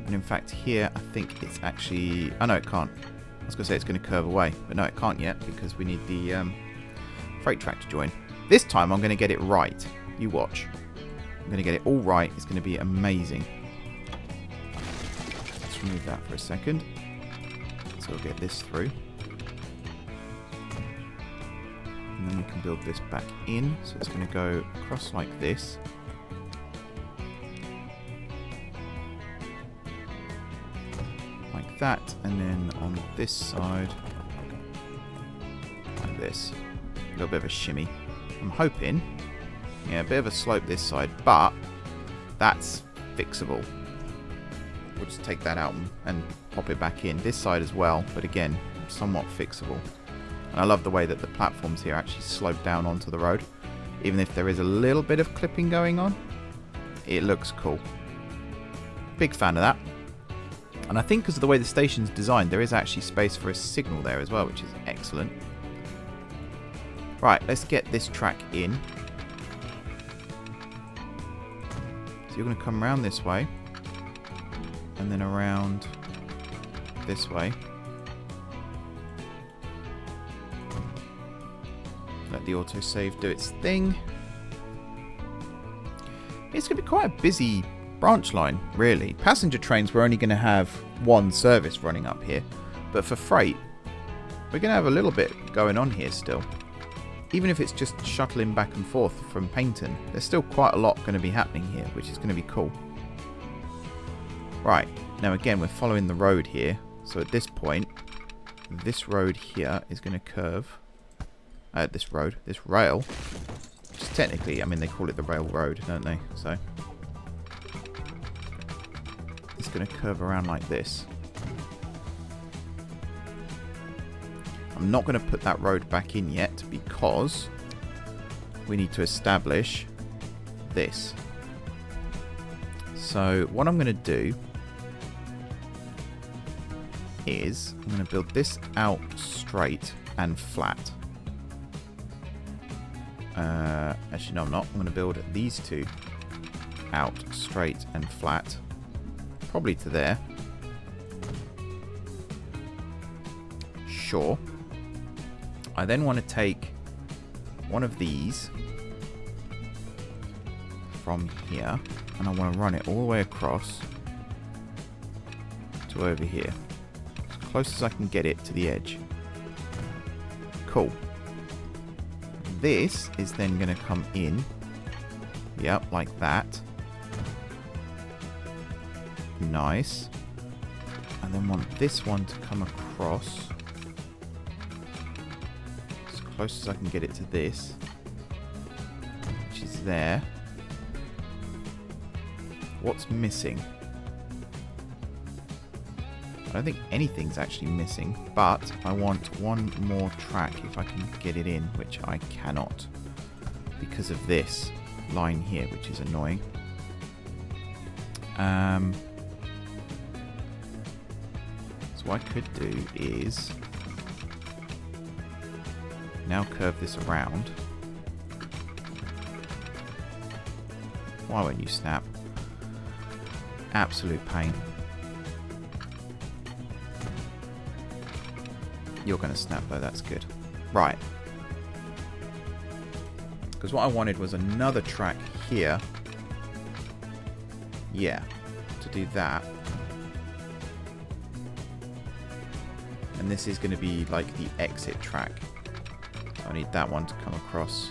Speaker 1: And in fact here, I think it's actually... Oh no, it can't. I was going to say it's going to curve away. But no, it can't yet because we need the freight track to join. This time I'm going to get it right. You watch. I'm going to get it all right. It's going to be amazing. Let's remove that for a second. So we'll get this through. And then we can build this back in. So it's going to go across like this. Like that. And then on this side, like this. A little bit of a shimmy. I'm hoping, yeah, a bit of a slope this side, but that's fixable. We'll just take that out and pop it back in. This side as well, but again, somewhat fixable. And I love the way that the platforms here actually slope down onto the road. Even if there is a little bit of clipping going on, it looks cool. Big fan of that. And I think because of the way the station's designed, there is actually space for a signal there as well, which is excellent. Right, let's get this track in. So you're going to come around this way. And then around this way. Let the autosave do its thing. It's going to be quite a busy branch line, really. Passenger trains, we're only going to have one service running up here. But for freight, we're going to have a little bit going on here still. Even if it's just shuttling back and forth from Paignton, there's still quite a lot going to be happening here, which is going to be cool. Right, now again, we're following the road here. So at this point, this road here is going to curve. This rail. Which is technically, I mean, they call it the railroad, don't they? So,
Speaker 2: it's going to curve around like this. I'm not going to put that road back in yet because we need to establish this. So what I'm going to do is I'm going to build this out straight and flat. Actually, no, I'm not. I'm going to build these two out straight and flat. Probably to there. Sure. I then want to take one of these from here and I want to run it all the way across to over here. As close as I can get it to the edge. Cool. This is then going to come in. Yep, like that. Nice. And then want this one to come across as close as I can get it to this, which is there. What's missing? I don't think anything's actually missing, but I want one more track if I can get it in, which I cannot because of this line here, which is annoying. So what I could do is now curve this around. Why won't you snap? Absolute pain. You're going to snap though, that's good. Right. Because what I wanted was another track here. Yeah, to do that. And this is going to be like the exit track. So I need that one to come across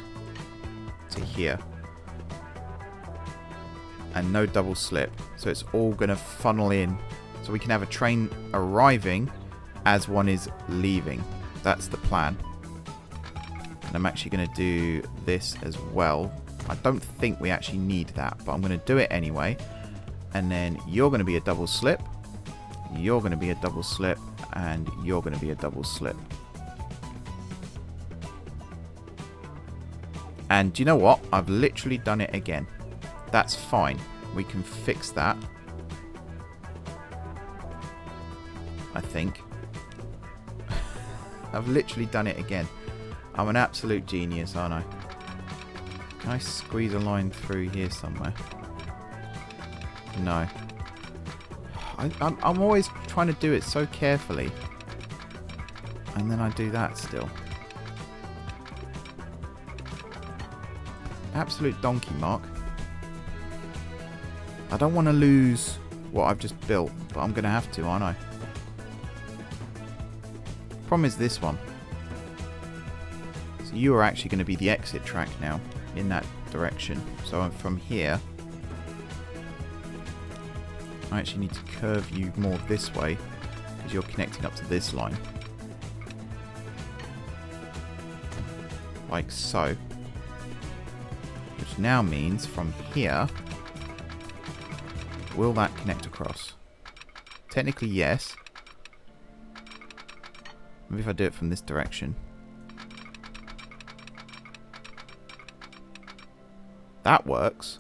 Speaker 2: to here. And no double slip. So it's all going to funnel in. So we can have a train arriving as one is leaving. That's the plan. And I'm actually going to do this as well. I don't think we actually need that, but I'm going to do it anyway. And then you're going to be a double slip. You're going to be a double slip. And you're going to be a double slip. And do you know what? I've literally done it again. That's fine. We can fix that. I think. I've literally done it again. I'm an absolute genius, aren't I? Can I squeeze a line through here somewhere? No. I'm always trying to do it so carefully. And then I do that still. Absolute donkey, Mark. I don't want to lose what I've just built, but I'm going to have to, aren't I? Problem is this one. So you are actually going to be the exit track now in that direction. So from here, I actually need to curve you more this way because you're connecting up to this line. Like so. Which now means from here, will that connect across? Technically, yes. Maybe if I do it from this direction. That works.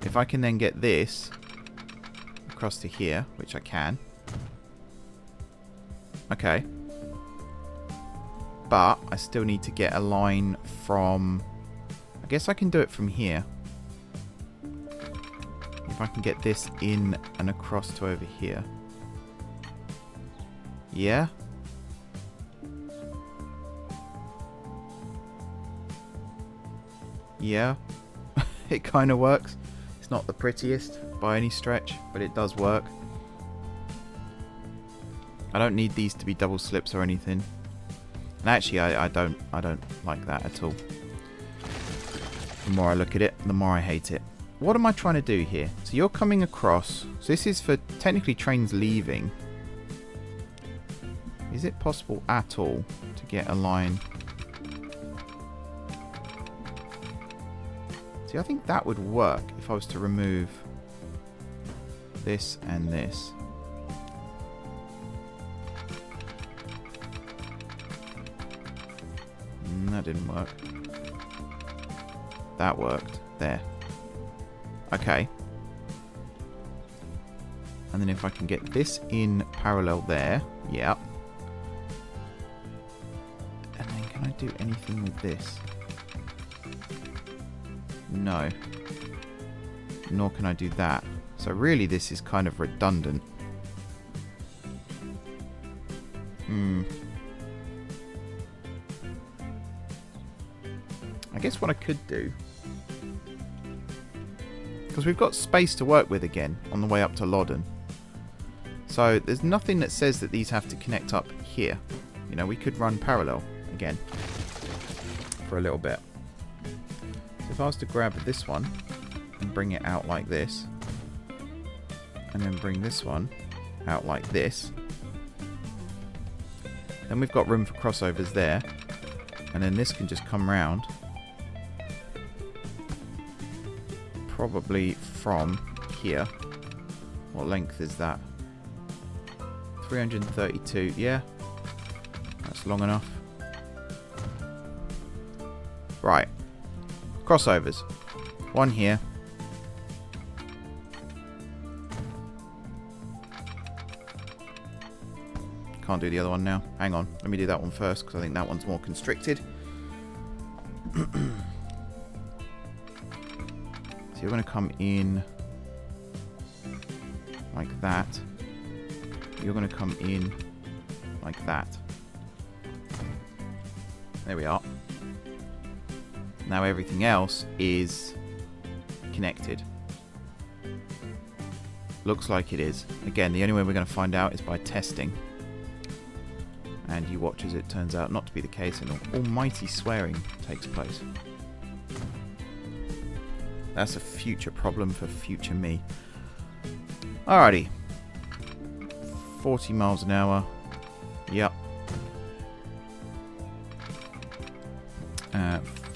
Speaker 2: If I can then get this across to here, which I can. Okay. But I still need to get a line from... I guess I can do it from here. If I can get this in and across to over here. Yeah? Yeah. It kind of works. It's not the prettiest by any stretch, but it does work. I don't need these to be double slips or anything. And actually, I don't like that at all. The more I look at it, the more I hate it. What am I trying to do here? So you're coming across. So this is for technically trains leaving. Is it possible at all to get a line? See, I think that would work if I was to remove this and this. That didn't work. That worked. There. Okay. And then if I can get this in parallel there. Yep. And then can I do anything with this? No. Nor can I do that. So really this is kind of redundant. I guess what I could do, because we've got space to work with again on the way up to Loddon. So there's nothing that says that these have to connect up here. You know, we could run parallel again for a little bit. So if I was to grab this one and bring it out like this, and then bring this one out like this, then we've got room for crossovers there, and then this can just come round probably from here. What length is that? 332. Yeah, that's long enough. Right, crossovers. One here. Can't do the other one now. Hang on, let me do that one first because I think that one's more constricted. So you're going to come in like that. You're going to come in like that. There we are. Now everything else is connected. Looks like it is. Again, the only way we're going to find out is by testing. And you watch as it turns out not to be the case and almighty swearing takes place. That's a future problem for future me. Alrighty. 40 miles an hour. Yep.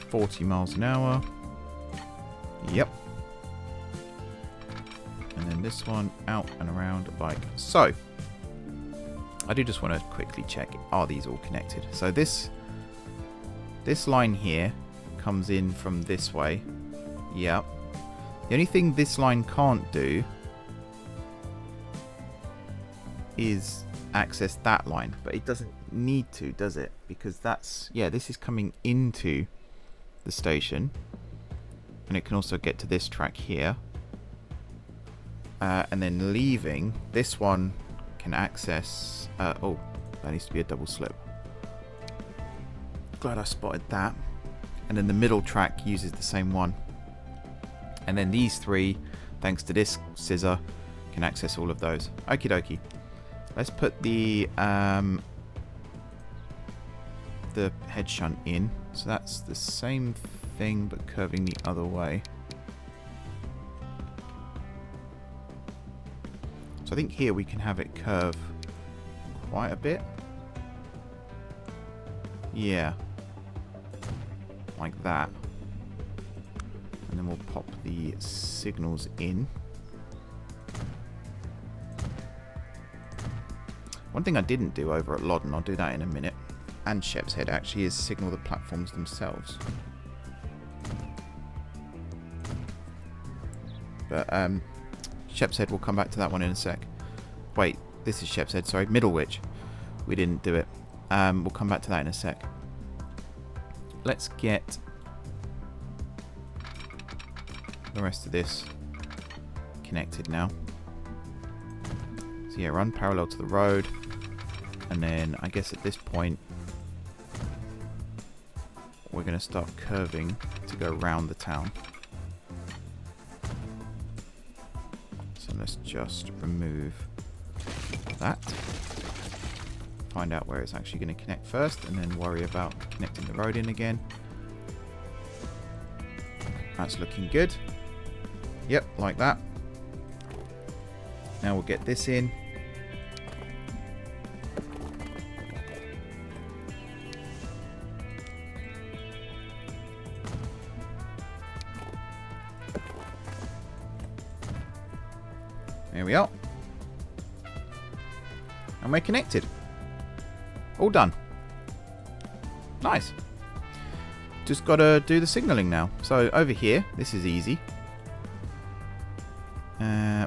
Speaker 2: 40 miles an hour. Yep. And then this one out and around like so. I do just want to quickly check, are these all connected? So this line here comes in from this way. Yep. The only thing this line can't do is access that line, but it doesn't need to, does it? Because that's, yeah, this is coming into the station, and it can also get to this track here, and then leaving. This one can access, oh, that needs to be a double slip. Glad I spotted that. And then the middle track uses the same one. And then these three, thanks to this scissor, can access all of those. Okie dokie. Let's put the head shunt in. So that's the same thing but curving the other way. So I think here we can have it curve quite a bit. Yeah. Like that. And then we'll pop the signals in. One thing I didn't do over at Loddon, I'll do that in a minute, and Shepshed actually, is signal the platforms themselves. But Shepshed, we'll come back to that one in a sec. Wait, this is Shepshed, sorry, Middlewich. We didn't do it. We'll come back to that in a sec. Let's get the rest of this connected now. So yeah, run parallel to the road, and then I guess at this point we're going to start curving to go around the town. So let's just remove that, find out where it's actually going to connect first, and then worry about connecting the road in again. That's looking good. Yep, like that. Now we'll get this in. There we are. And we're connected. All done. Nice. Just got to do the signalling now. So over here, this is easy.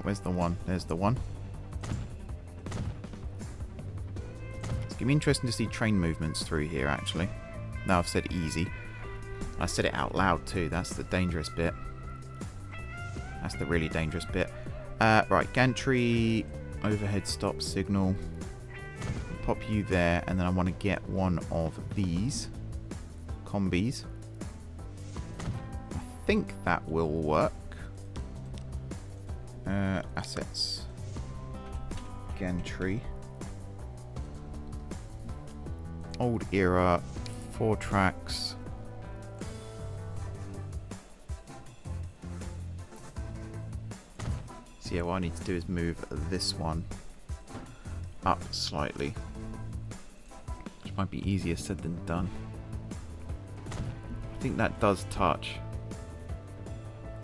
Speaker 2: Where's the one? There's the one. It's going to be interesting to see train movements through here, actually. Now I've said easy. I said it out loud too. That's the dangerous bit. That's the really dangerous bit. Right, gantry, overhead stop signal. Pop you there, and then I want to get one of these combis. I think that will work. Assets. Gantry. Old era. 4 tracks. So yeah, what I need to do is move this one up slightly. Which might be easier said than done. I think that does touch.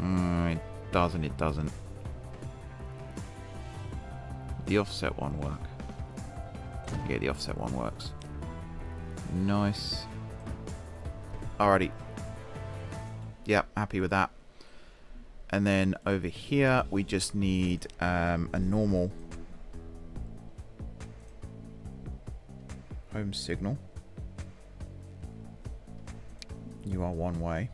Speaker 2: It does and it doesn't. The offset one work? Yeah, the offset one works. Nice. Alrighty. Yep, happy with that. And then over here, we just need a normal home signal. You are one way.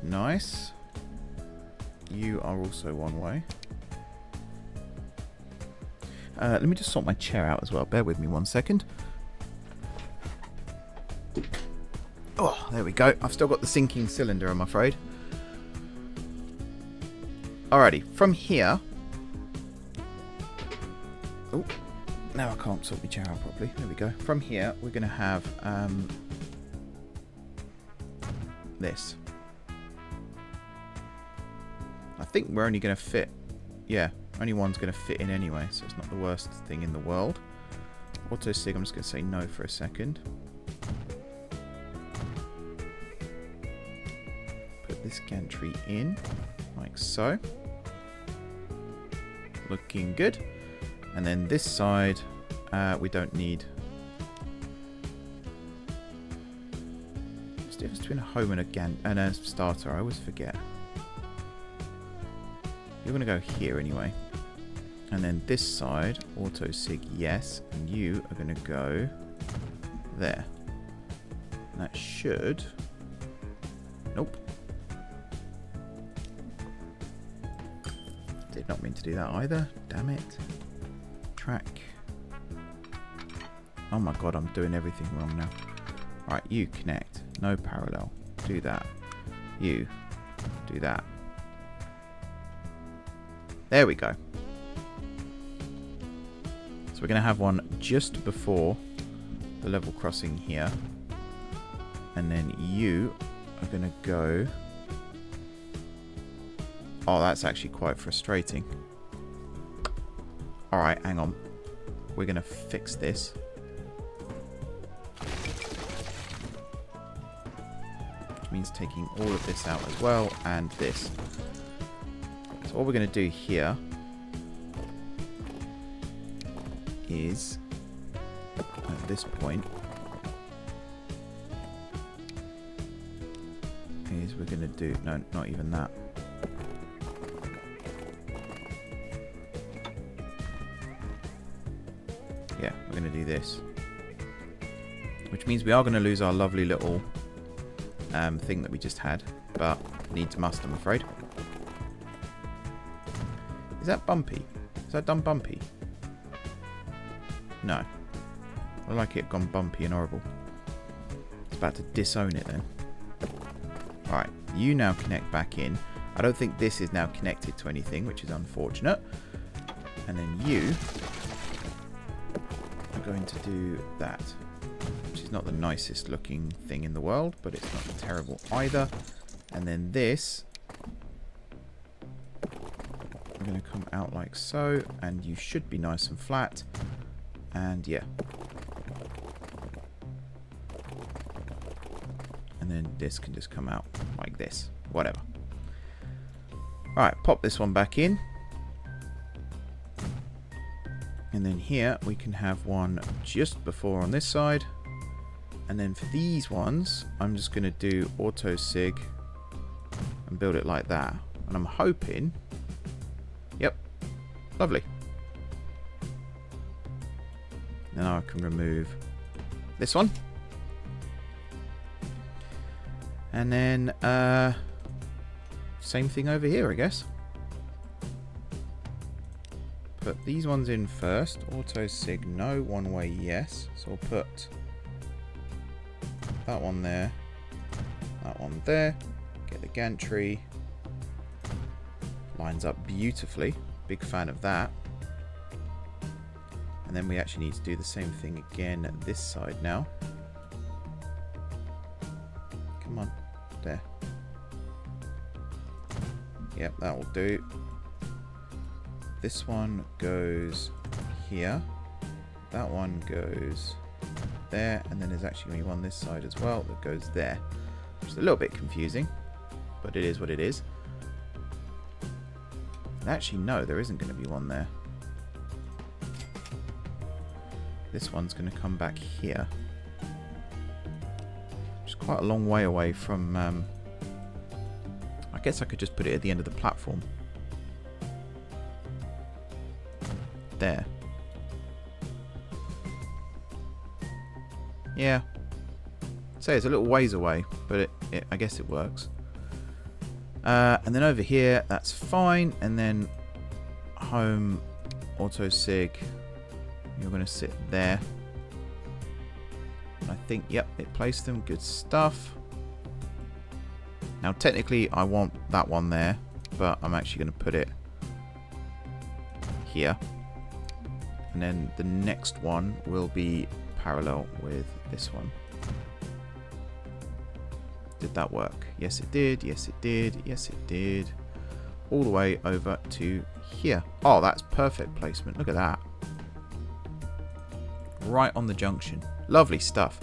Speaker 2: Nice. You are also one way. Let me just sort my chair out as well. Bear with me 1 second. Oh, there we go. I've still got the sinking cylinder, I'm afraid. Alrighty, from here... Oh, now I can't sort my chair out properly. There we go. From here, we're going to have this. I think we're only going to fit... Yeah, only one's going to fit in anyway, so it's not the worst thing in the world. Auto sig, I'm just going to say no for a second. Put this gantry in, like so. Looking good. And then this side, we don't need... What's the difference between a home and a starter? I always forget. You're going to go here anyway. And then this side, auto sig, yes. And you are going to go there. And that should... Nope. Did not mean to do that either. Damn it. Track. Oh my god, I'm doing everything wrong now. Right, you connect. No parallel. Do that. You do that. There we go. So we're going to have one just before the level crossing here. And then you are going to go... Oh, that's actually quite frustrating. Alright, hang on. We're going to fix this. Which means taking all of this out as well, and this. So what we're going to do here is, at this point, is we're going to do... No, not even that. Yeah, we're going to do this. Which means we are going to lose our lovely little thing that we just had. But needs must, I'm afraid. Is that bumpy? Is that done bumpy? No. I like it gone bumpy and horrible. It's about to disown it then. Alright, you now connect back in. I don't think this is now connected to anything, which is unfortunate. And then you are going to do that. Which is not the nicest looking thing in the world, but it's not terrible either. And then this... I'm going to come out like so, and you should be nice and flat. And yeah. And then this can just come out like this. Whatever. Right, pop this one back in. And then here we can have one just before on this side. And then for these ones, I'm just going to do auto sig and build it like that. And I'm hoping... Yep. Lovely. Now I can remove this one. And then, same thing over here, I guess. Put these ones in first. Auto sig no, one way yes. So I'll put that one there, that one there. Get the gantry. Lines up beautifully. Big fan of that. And then we actually need to do the same thing again at this side now. Come on. There. Yep, that will do. This one goes here. That one goes there. And then there's actually going to be one this side as well that goes there. Which is a little bit confusing, but it is what it is. And actually, no, there isn't going to be one there. This one's going to come back here. Which is quite a long way away from... I guess I could just put it at the end of the platform. There. Yeah. So it's a little ways away, but I guess it works. And then over here, that's fine. And then home auto sig. You're going to sit there. And I think, yep, it placed them. Good stuff. Now, technically, I want that one there, but I'm actually going to put it here. And then the next one will be parallel with this one. Did that work? Yes, it did. Yes, it did. Yes, it did. All the way over to here. Oh, that's perfect placement. Look at that. Right on the junction. Lovely stuff,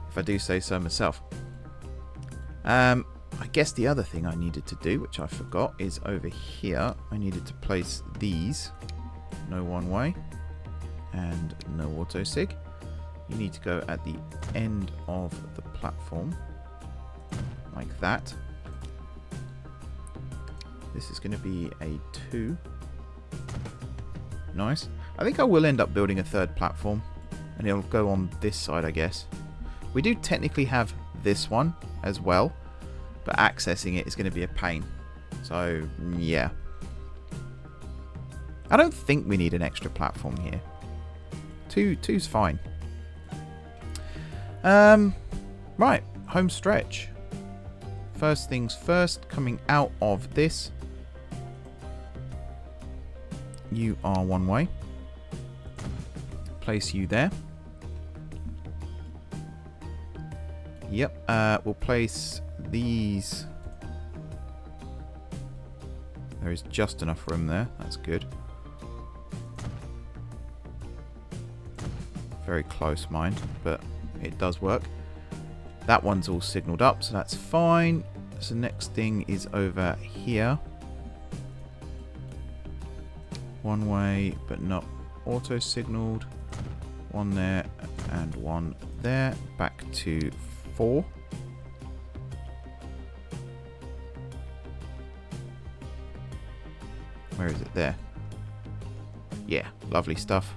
Speaker 2: if I do say so myself. I guess the other thing I needed to do, which I forgot, is over here. I needed to place these. No one way. And no auto sig. You need to go at the end of the platform. Like that. This is going to be a 2. Nice. I think I will end up building a third platform. And it'll go on this side, I guess. We do technically have this one as well. But accessing it is going to be a pain. So, yeah. I don't think we need an extra platform here. Two's fine. Right. Home stretch. First things first. Coming out of this. You are one way. Place you there. Yep. We'll place these. There is just enough room there. That's good. Very close, mind, but it does work. That one's all signaled up, so that's fine. So next thing is over here. One way, but not auto signaled. One there and one there. Back to 4. Where is it? There. Yeah, lovely stuff.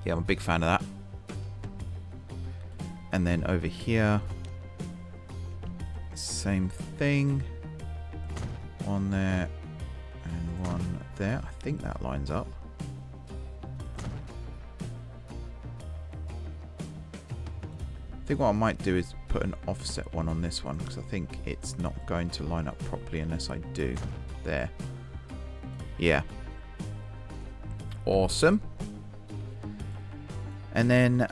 Speaker 2: Yeah, I'm a big fan of that. And then over here, same thing. One there and one there. I think that lines up. I think what I might do is put an offset one on this one, because I think it's not going to line up properly unless I do. There. Yeah. Awesome. And then,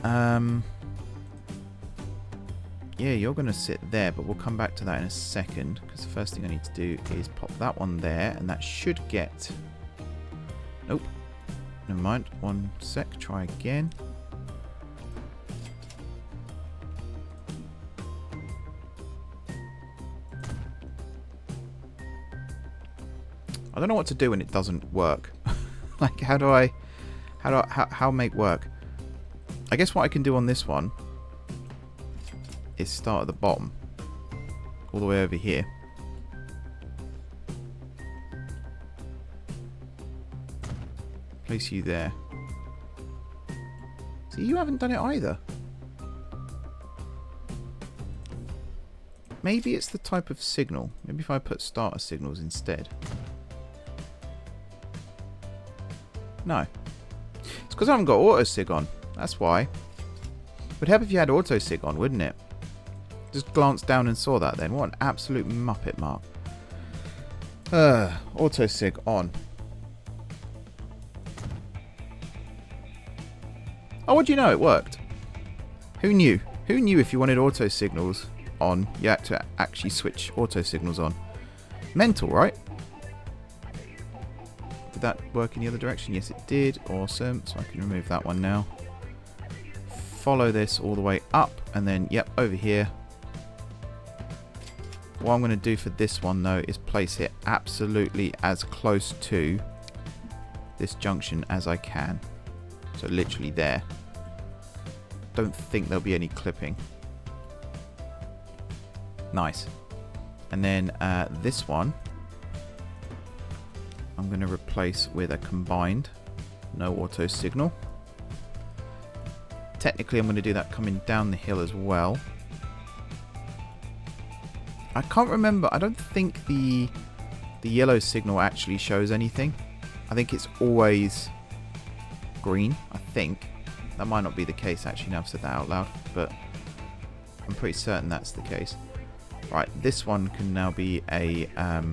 Speaker 2: yeah, you're going to sit there, but we'll come back to that in a second, because the first thing I need to do is pop that one there, and that should get... Nope. Never mind. One sec. Try again. I don't know what to do when it doesn't work. Like, how make work? I guess what I can do on this one is start at the bottom, all the way over here. Place you there. See, you haven't done it either. Maybe it's the type of signal. Maybe if I put starter signals instead. No. It's because I haven't got auto-sig on. That's why. Would help if you had auto-sig on, wouldn't it? Just glanced down and saw that then. What an absolute muppet, Mark. Auto-sig on. Oh, what do you know? It worked. Who knew? Who knew if you wanted auto signals on, you had to actually switch auto signals on? Mental, right? Did that work in the other direction? Yes, it did. Awesome. So I can remove that one now. Follow this all the way up. And then, yep, over here. What I'm going to do for this one, though, is place it absolutely as close to this junction as I can. So literally there. Don't think there'll be any clipping. Nice. And then this one I'm going to replace with a combined. No auto signal. Technically I'm going to do that coming down the hill as well. I can't remember. I don't think the yellow signal actually shows anything. I think it's always green, I think. That might not be the case actually now I've said that out loud, but I'm pretty certain that's the case. Right, this one can now be a oh,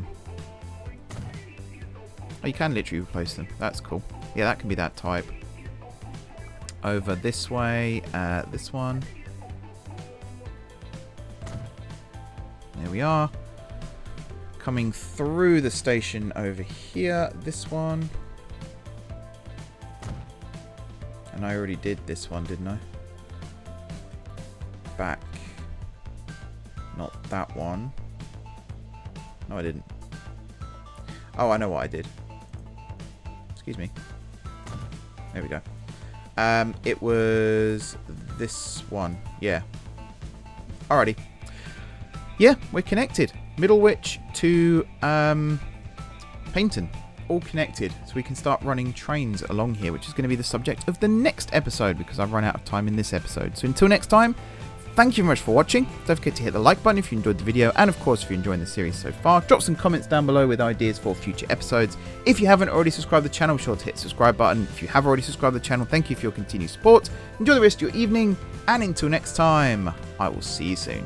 Speaker 2: you can literally replace them. That's cool. Yeah, that can be that type. Over this way, this one. There we are. Coming through the station over here, this one. And I already did this one, didn't I? Back. Not that one. No, I didn't. Oh, I know what I did. Excuse me. There we go. It was this one. Yeah. Alrighty. Yeah, we're connected. Middlewich to Paignton. All connected, so we can start running trains along here, which is going to be the subject of the next episode because I've run out of time in this episode. So until next time, thank you very much for watching. Don't forget to hit the like button if you enjoyed the video, and of course if you're enjoying the series so far, drop some comments down below with ideas for future episodes. If you haven't already subscribed to the channel, be sure to hit the subscribe button. If you have already subscribed to the channel, thank you for your continued support. Enjoy the rest of your evening, and until next time, I will see you soon.